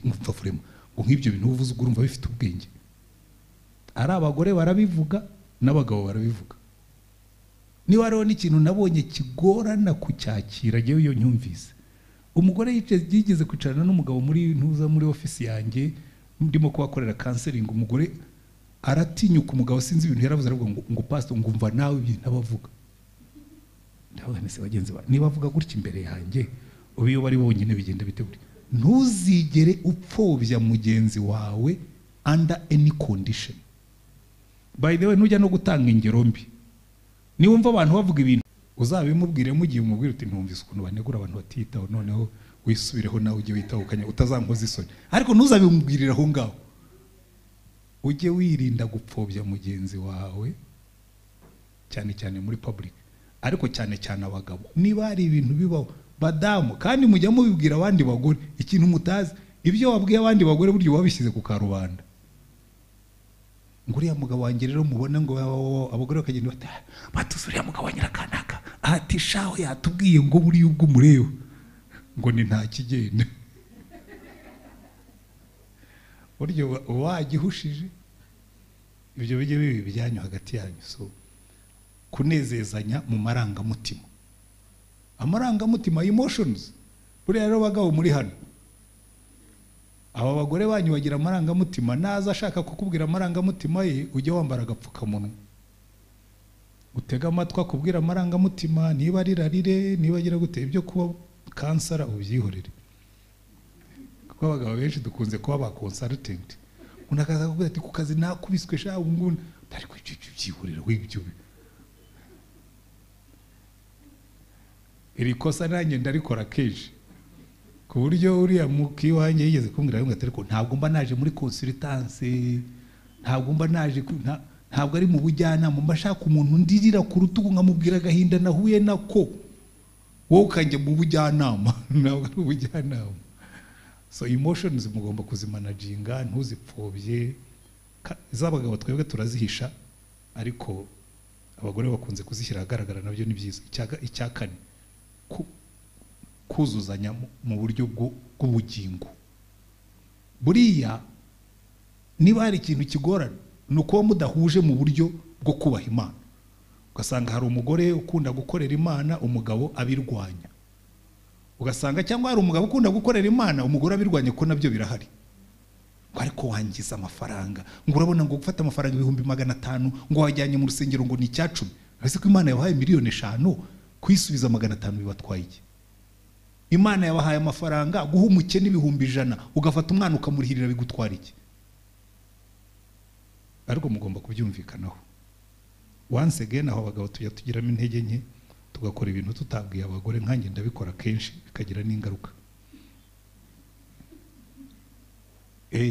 Ngupfafurema ngo nk'ibyo bintu uvuze urumva bifite ubwenge. Ari abagore barabivuga n'abagabo barabivuga. Niba rero n'ikintu nabonye kigorana kucyakira, jewe iyo nyumvise umugore yigeze kwicarana n'umugabo muri ntuza muri office yanjye, ndimo kubakorera counseling. Umugore aratinyuka umugabo, sinzi ibintu yaravuze, aravuga ngo pastor ngumva nawe ibintu abavuga. Ndavuga nese bagenzi ba, niba avuga gutya imbere yanjye, ubiyo bari bonyine bigenda bite gute? Ntuzigere upfobya mugenzi wawe under any condition. By the way, nujya no gutanga ingero mbi, niwumva abantu bavuga ibintu uzabimubwire mugiye umubwire uti ntumvise ukuntu banegura abantu batitaho, noneho wisubireho nawe ujye witahukanya utazankoza isoni. Ariko ntuzabimubwirira aho ngaho. Ujye wirinda gupfobya mugenzi wawe, cyane cyane muri public, ariko cyane cyane abagabo. Niba hari ibintu bibaho badamu, kandi mujya mubibwira abandi bagore ikintu mutazi, ibyo wabwiye abandi bagore buryo wabishyize ku karubanda. Nguriya mugabo wanjye rero mubona ngo abagore bakagenda bati batusuriya mugabo nyirakanaka ati shaho yatubwiye ngo buri ubwo mureo ngo ni nta kigenda. Buryo wagihushije ibyo bijye bibi bijyanyu hagati yanyu. So kunezezanya mu marangamutima, amarangamutima, emotions. Buriya rero bagabo muri hano, aba bagore banyu bagira amarangamutima, naza ashaka kukubwira amarangamutima ye, ujye wambara agapfukamunwa, utega amatwi akubwira amarangamutima. Niba ari rarire, niba agira gute, ibyo kuba kansara ubyihorere, kuko abagabo benshi dukunze kuba ba consultant. Unakaza kuvuga ati ku kazi nakubiswe sha nguna, tari kubyihorera w'ibyo. Iri kosa nanjye ndarikora kenshi, ku buryo uriya muki wanjye yigeze kumbwira ngo atari ko ntabwo mba naje muri consultance, ntabwo mba naje, ntabwo ari mu bujyanama, mba shaka umuntu ndirira ku rutugu nkamubwira agahinda nahuye nako, wowe ukajya mu bujyanama. Ntabwo ari ubujyanama. So emotions mugomba kuzimanaginga, ntuzipfobye. Iz'abagabo twebwe turazihisha, ariko abagore bakunze kuzishyira ahagaragara, nabyo ni byiza. Icya kane, kuzuzanya mu buryo bw'ubugingo. Buriya niba hari ikintu kigorana, ni ukuba mudahuje mu buryo bwo kubaha Imana. Ugasanga hari umugore ukunda gukorera Imana, umugabo abirwanya. Ugasanga cyangwa hari umugabo ukunda gukorera Imana, umugore abirwanya, ko nabyo birahari. ngo ariko wangiza amafaranga, ngo urabona ngo gufata amafaranga 500,000 ngo wajyanye mu rusengero ngo ni icyacumi. Ese ko Imana yabahaye 5,000,000 kwisubiza 500 bibatwaye iki? Imana yabahaye amafaranga guha umukene 100,000 ugafata umwana ukamurihirira bigutwara iki? Ariko mugomba kubyumvikanaho. Once again aho abagabo tujya tugiramo intege nke tugakora ibintu tutabwiye abagore, nkanjye ndabikora kenshi bikagira n'ingaruka.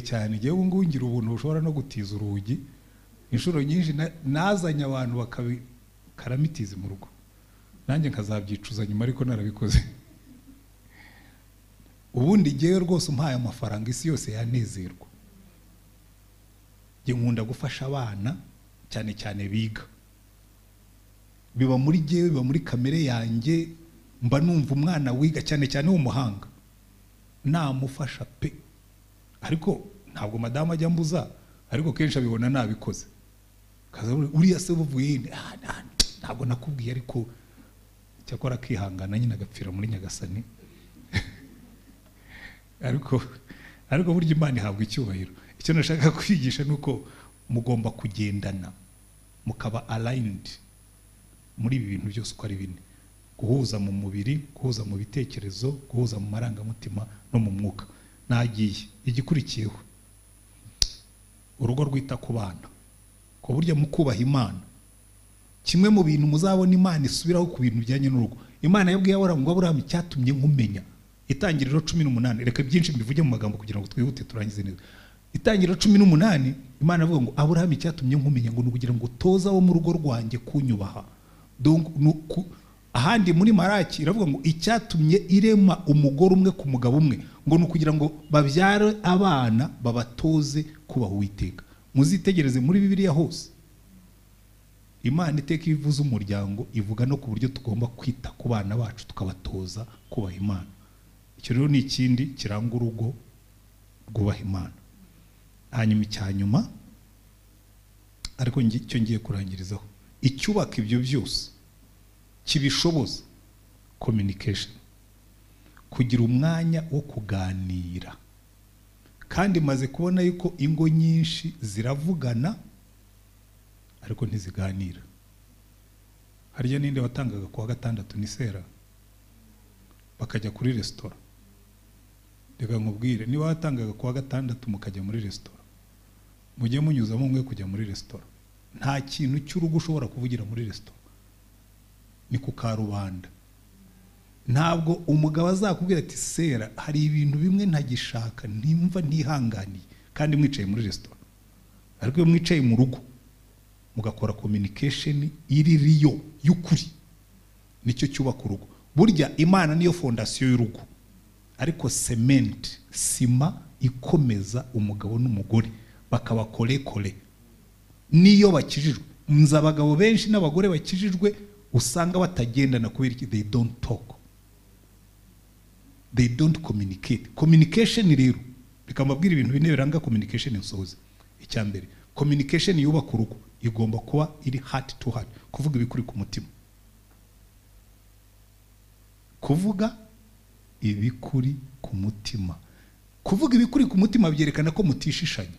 Cyane igihe ubu ngira ubuntu bushobora no gutiza urugi inshuro nyinshi, nazanye abantu bakaramitiza mu rugo, nanjye nkazabyicuza nyuma ariko narabikoze. Ubundi igihe rwose umpaye amafaranga isi yose yanezerwa. Nge nkunda gufasha abana cyane cyane biga, biba muri jewe, biba muri kamere yanjye, mba numva umwana wiga cyane cyane w'umuhanga namufasha pe. Ariko ntabwo madama ajya mbuza, ariko kenshi abibona nabikoze. Kaza uriya se buvuye ntabwo nakubwiye, ariko cyakora kihangana nyine agapfira muri Nyagasani. ariko burya Imana ihabwa icyubahiro. Icyo nashaka kwigisha nuko mugomba kugendana, mukaba aligned muri ibi bintu byose uko ari bine: guhuza mu mubiri, guhuza mu bitekerezo, guhuza mu marangamutima no mu mwuka. Nagiye igikurikiyeho urugo rwita ku bana, ko burya mukubaha Imana. Kimwe mu bintu muzabona Imana isubiraho ku bintu bijyanye n'urugo. Imana yabwiye Aburahamu icyatumye nkumenya, Itangiriro 18. Reka byinshi mbivuge mu magambo kugira ngo twihute turangize neza. Itangiriro 18 Imana avuga ngo Aburahamu icyatumye nkumenya ngo nukugira ngo toza wo mu rugo rwanjye kunyubaha. Donc ahandi muri Maraki iravuga ngo icyatumye irema umugore umwe ku mugabo umwe ngo nukugira ngo babyare abana babatoze kubaha Uwiteka. Muzitegereze muri Bibiliya hose Imana iteka ivuze umuryango ivuga no ku buryo tugomba kwita ku bana bacu tukabatoza kubaha Imana. Icyo rero ni ikindi kiranga urugo rwubaha Imana. Hanyuma icyanyuma ariko icyo ngiye kurangirizaho, icyubaka ibyo byose kibishoboza: communication, kugira umwanya wo kuganira. Kandi maze kubona yuko ingo nyinshi ziravugana ariko ntiziganira. Harya ninde watangaga kuwa gatandatu ni Sera bakajya kuri restaurant? Reka nkubwire, niba watangaga kuwa gatandatu mukajya muri restaurant, mujye munyuzamo mwe kujya muri restaurant. Nta kintu cy'urugo ushobora kuvugira muri restaurant, ni ku karubanda. Ntabwo umugabo azakubwira ati Sera hari ibintu bimwe ntagishaka, nimva ntihanganiye, kandi mwicaye muri restaurant. Ariko iyo mwicaye mu rugo mugakora communication iri riyo y'ukuri, nicyo cyubaka urugo. Burya Imana niyo fondasiyo y'urugo, ariko cement, sima ikomeza umugabo n'umugore bakaba kole niyo bakijijwe. Nzi abagabo benshi n'abagore bakijijwe usanga batagendana kubera iki? They don't talk, they don't communicate. Communication rero bikamabwira ibintu bine biranga communication insohoze. Icyambere, communication yubaka urugo igomba kuba iri heart to heart, kuvuga ibikuri ku mutima. Kuvuga ibikuri ku mutima. Kuvuga ibikuri ku mutima byerekana ko mutishishanya.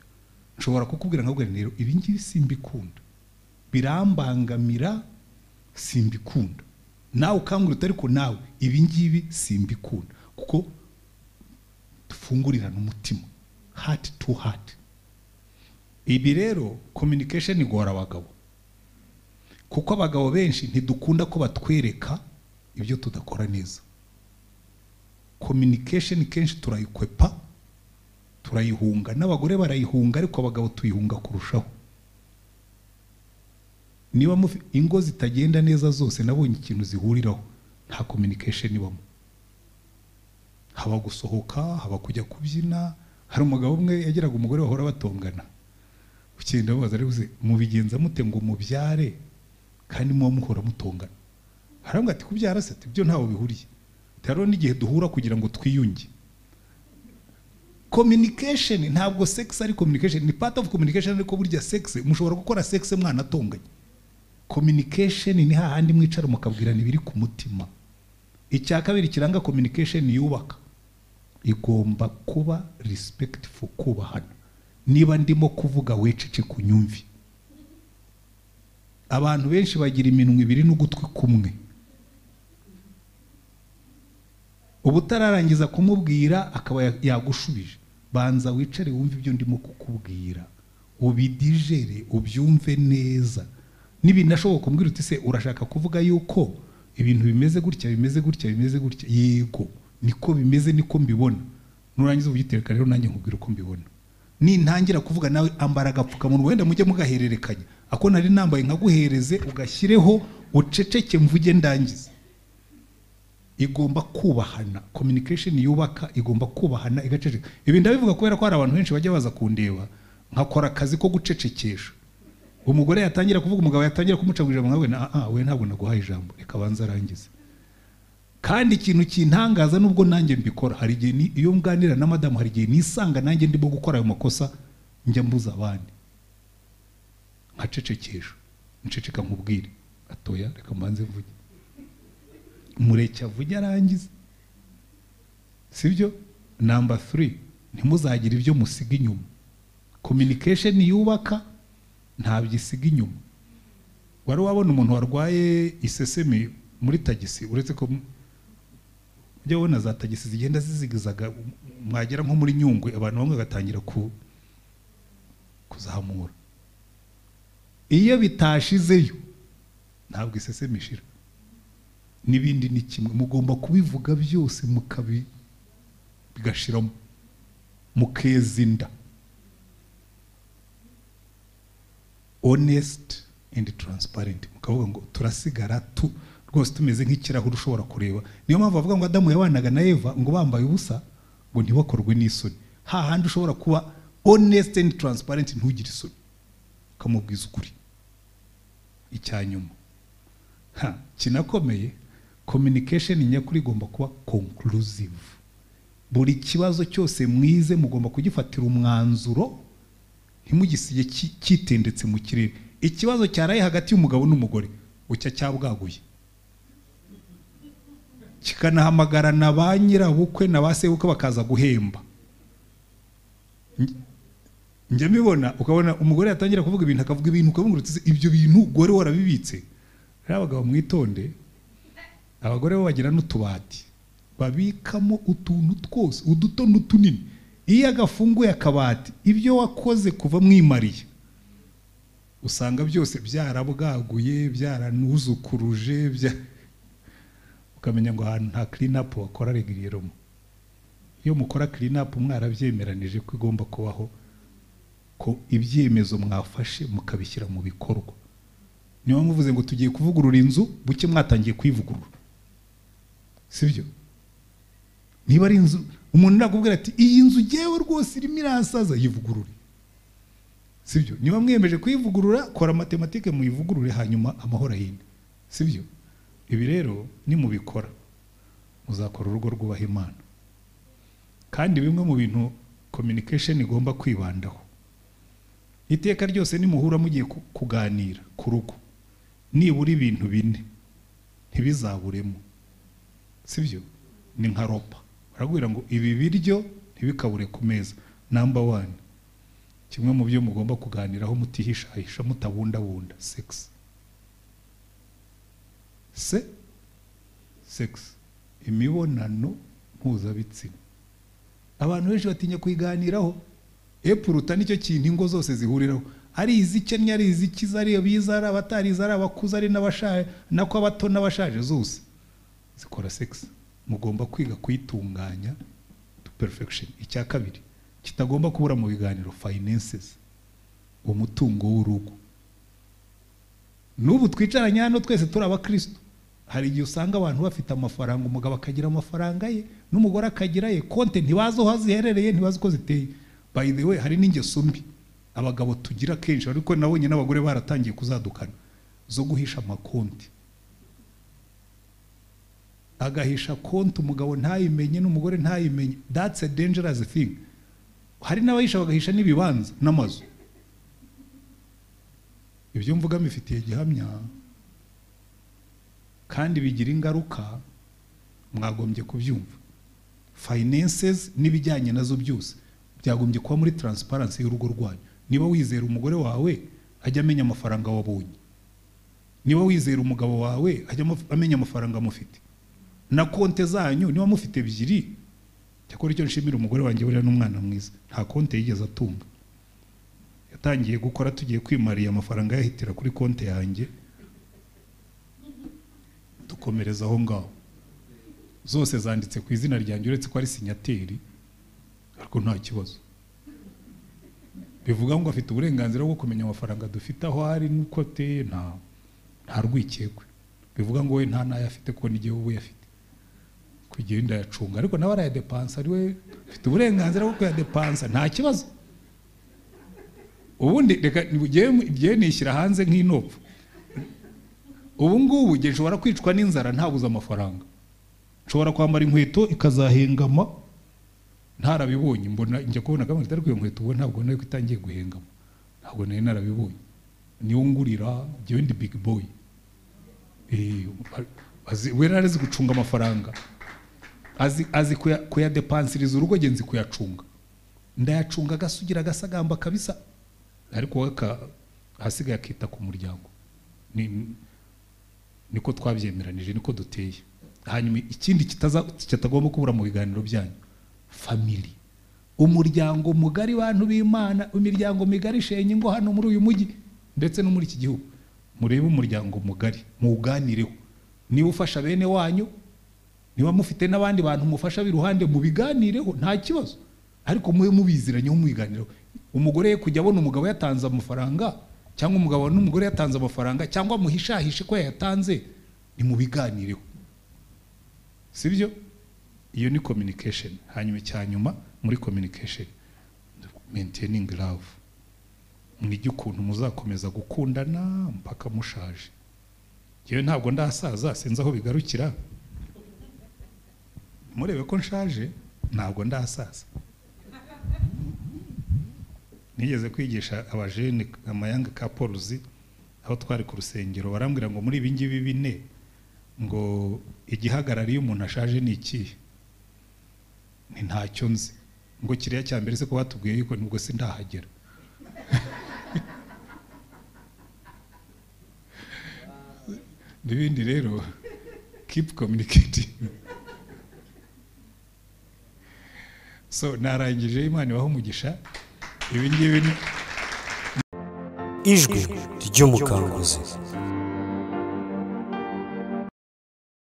Nshobora kukubwira nkabwira rero ibi ngibi simbikunda, birambangamira, simbikunda. Nawe ukambwira utari ko nawe ibi ngibi simbikunda, kuko tufungurirana umutima, heart to heart. Ibi rero communication igora abagabo, kuko abagabo benshi ntidukunda ko batwereka ibyo tudakora neza. Communication kenshi turayikwepa, turayihunga, n'abagore barayihunga, ariko abagabo tuyihunga kurushaho. Niba ingo zitagenda neza zose nabonye ikintu zihuriraho, nta communication ibamo. Haba gusohoka, haba kujya kubyina. Hari umugabo umwe yagiraga umugore bahora batongana, ukenda baza ari uze mubigenza mute ngo mubyare kandi muhora mutongana? Harambwa ati kubyara se byo ntawo bihuriye. Taro n'igihe duhura kugira ngo twiyunge. Communication ntabwo sex ari communication, ni part of communication, ariko burya sex mushobora gukora sex mwana atonganye. Communication ni hahandi mwicara mukabwirana ibiri ku mutima. Icya kabiri kiranga communication yubaka, igomba kuba respectful, kubahana. niba ndimo kuvuga wecece kunyumvi. Abantu benshi bagira iminwa ibiri n'ugutwi kumwe. Ubutararangiza kumubwira akaba yagushubije. Banza wicare wumve ibyo ndimo kukubwira, ubidijere, ubyumve neza. Nibinashoboka kumbwira uti se urashaka kuvuga yuko ibintu bimeze gutya bimeze gutya bimeze gutya, yego niko bimeze niko mbibona. Nurangiza ubitereka rero nanjye nkubwira uko mbibona. Nintangira kuvuga nawe ambara agapfukamunwa wenda mujye mugahererekanya, ako nari nambaye nkaguhereze ugashyireho uceceke mvuge ndangiza. Igomba kubahana, communication yubaka igomba kubahana igaceceka. Ibi ndabivuga kubera ko hari abantu benshi bajya baza kundeba nkakora akazi ko gucecekesha. Umugore yatangira kuvuga, umugabo yatangira kumuca ijambo nkawe we ntabwo naguhaye ijambo, reka banza arangize. Kandi ikintu kintangaza nubwo nanjye mbikora, hari igihe iyo nganira na madamu hari igihe nisanga nanjye ndimo gukora ayo makosa njya mbuza abandi. Nkacecekesha, nceceka nkubwire, atoya reka mbanze mvuge. Mureke avuge arangize. Sibyo? Number 3, ntimuzagira ibyo musiga inyuma. Communication yubaka ntabyo isiga inyuma. Wari wabona umuntu warwaye isesemi muri tagisi, uretse ko ujya ubona za tagisi zigenda zizigizaga, mwagera nko muri Nyungwe abantu bamwe bagatangira kuzamura. Iyo bitashizeyo ntabwo isesemi ishira. N'ibindi ni kimwe, mugomba kubivuga byose bigashiramo, mukezinda. Honest and transparent. Mukavuga ngo turasigara rwose tumeze nk'ikirahure ushobora kureba. Niyo mpamvu bavuga ngo Adamu yabanaga na Eva ngo bambaye ubusa ngo ntibakorwe n'isoni. Hahandi ushobora kuba honest and transparent, ntugire isoni, ukamubwiza ukuri. Icyanyuma kinakomeye, communication nyakuri igomba kuba conclusive. Buri kibazo cyose mwize mugomba kugifatira umwanzuro, ntimugisige kitendetse mu kirere. Ikibazo cyaraye hagati y'umugabo n'umugore ucya cyabwaguye, kikanahamagara na ba nyirabukwe na ba sebukwe bakaza guhemba. Njye mbibona, ukabona umugore yatangira kuvuga ibintu akavuga ibintu ukavuga uti ibyo bintu gore warabibitse. Rero abagabo mwitonde, abagore bo bagira n'utubati babikamo utuntu twose, uduto n'utunini. Iyo agafunguye akabati, ibyo wakoze kuva mwimariye usanga byose byarabwaguye, byaranuzukuruje, ukamenya ngo ahantu nta clean up wakora regiriyeramo. Iyo mukora clean up mwarabyemeranije ko igomba kubaho, ko ibyemezo mwafashe mukabishyira mu bikorwa. Niyo muvuze ngo tugiye kuvugurura inzu, buke mwatangiye kwivugurura. Sibyo? Niba ari inzu umuntu nakubwira ati iyi nzu jewe rwose irimo irasaza, yivugurure. Sibyo? Niba mwiyemeje kwivugurura, kora matematike muyivugurure hanyuma amahoro yindi. Sibyo? Ibi rero ni mubikora muzakora urugo rwubaha Imana. Kandi bimwe mu bintu communication igomba kwibandaho, iteka ryose nimuhura mugiye kuganira ku rugo, nibura ibintu 4 ntibizaburemo. Sibyo? Ni nka ropa, baragwira ngo ibi biryo ntibikabure ku meza. Number 1, kimwe mu byo mugomba kuganiraho mutihishahisha, mutabundabunda, sex. Sex, imibonano mpuzabitsina. Abantu benshi batinya kuyiganiraho, epuruta nicyo kintu ingo zose zihuriraho. Ari izikennye, ari izikiza, ari abiza, ari abatariza, ari abakuze, ari n'abashaje, nako abato n'abashaje, zose zikora sex. Mugomba kwiga kuyitunganya to perfection. Icya kabiri kitagomba kubura mu biganiro, finances, umutungo w'urugo. N'ubu twicaranye hano twese turi abakristo, hari igihe usanga abantu bafite amafaranga, umugabo akagira amafaranga ye n'umugore akagira ye, konte ntibazi aho ziherereye, ntibazi uko ziteye. By the way, hari n'ingeso mbi abagabo tugira kenshi, ariko nabonye n'abagore baratangiye kuzadukana, zo guhisha amakonti. Agahisha konti umugabo ntayimenye n'umugore ntayimenye. That's a dangerous thing. Hari n'abahisha bagahisha n'ibibanza n'amazu. Ibyo mvuga mifitiye gihamya kandi bigira ingaruka, mwagombye kubyumva. Finances n'ibijyanye nazo byose byagombye kuba muri transparency y'urugo rwanyu. Niba wizera umugore wawe ajya amenya amafaranga wabonye, niba wizera umugabo wawe ajya amenya amafaranga mufite, na konte zanyu niba mufite ebyiri. Cyakora icyo nshimira umugore wanjye buriya n'umwana mwiza, nta konte yigeze atunga. Yatangiye gukora tugiye kwimariya amafaranga yahitira kuri konte yanjye, dukomereza aho ngaho. Zose zanditse ku izina ryanjye uretse ko ari sinyateri, ariko nta kibazo. Bivuga ngo afite uburenganzira bwo kumenya amafaranga dufite aho ari nuko ateye, nta rwikekwe. Bivuga ngo we nta nayo afite ko n'igihe ubu yafite kugenda yacunga, ariko nawe arayadepansa, ari we afite uburenganzira bwo kuyadepansa, nta kibazo. Ubundi reka ngiye nishyira hanze nk'inopfu. Ubu ngubu nge nshobora kwicwa n'inzara ntabuze amafaranga, nshobora kwambara inkweto ikazahengama ntarabibonye, mbona njya kubona kamwe kitari kuyo nkweto ubu ntabwo nayo itangiye guhengama, ntabwo nayo narabibonye. Niyo ngurira njyewe ndi big boy. We narazi gucunga amafaranga, azi kuyadepansiriza urugo, genzi kuyacunga. Ndayacunga gasugira gasagamba kabisa, ariko waka hasigaye akita ku muryango. Niko twabyemeranije, niko duteye. Hanyuma ikindi kitagomba kubura mu biganiro byanyu, family, umuryango mugari, bantu b'Imana, imiryango migari shenye ngo hano muri uyu mujyi ndetse no muri iki gihugu. Murebe umuryango mugari, muganireho. Niba ufasha bene wanyu, niba mufite n'abandi bantu mufasha biruhande, mu biganireho, nta kibazo. Ariko muwe mubiziranyeho, mubiganireho. Umugore ye kujya abona umugabo yatanze amafaranga, cyangwa umugabo n'umugore yatanze amafaranga, cyangwa muhishahishe ko yatanze, ni mu biganireho. Sibyo? Iyo ni communication. Hanyuma cyanyuma muri communication, maintaining love. Mwige ukuntu muzakomeza gukundana mpaka mushaje. Yewe ntabwo ndasaza, sinzi aho bigarukira. Murebe ko nshaje, ntabwo ndasaza. Nigeze kwigisha abajene amayanga couples aho twari ku rusengero, barambwira ngo muri ibingibi bine ngo igihagarariye umuntu ashaje ni iki? Ni ntacyo nzi. Ngo kiriya cya mbere se ko batubwiye yuko nubwo sindahagera. N'ibindi rero, keep communicating. So narangije, Imana ibahe umugisha. Ibi ngibi Ijwi ry'Umukanguzi.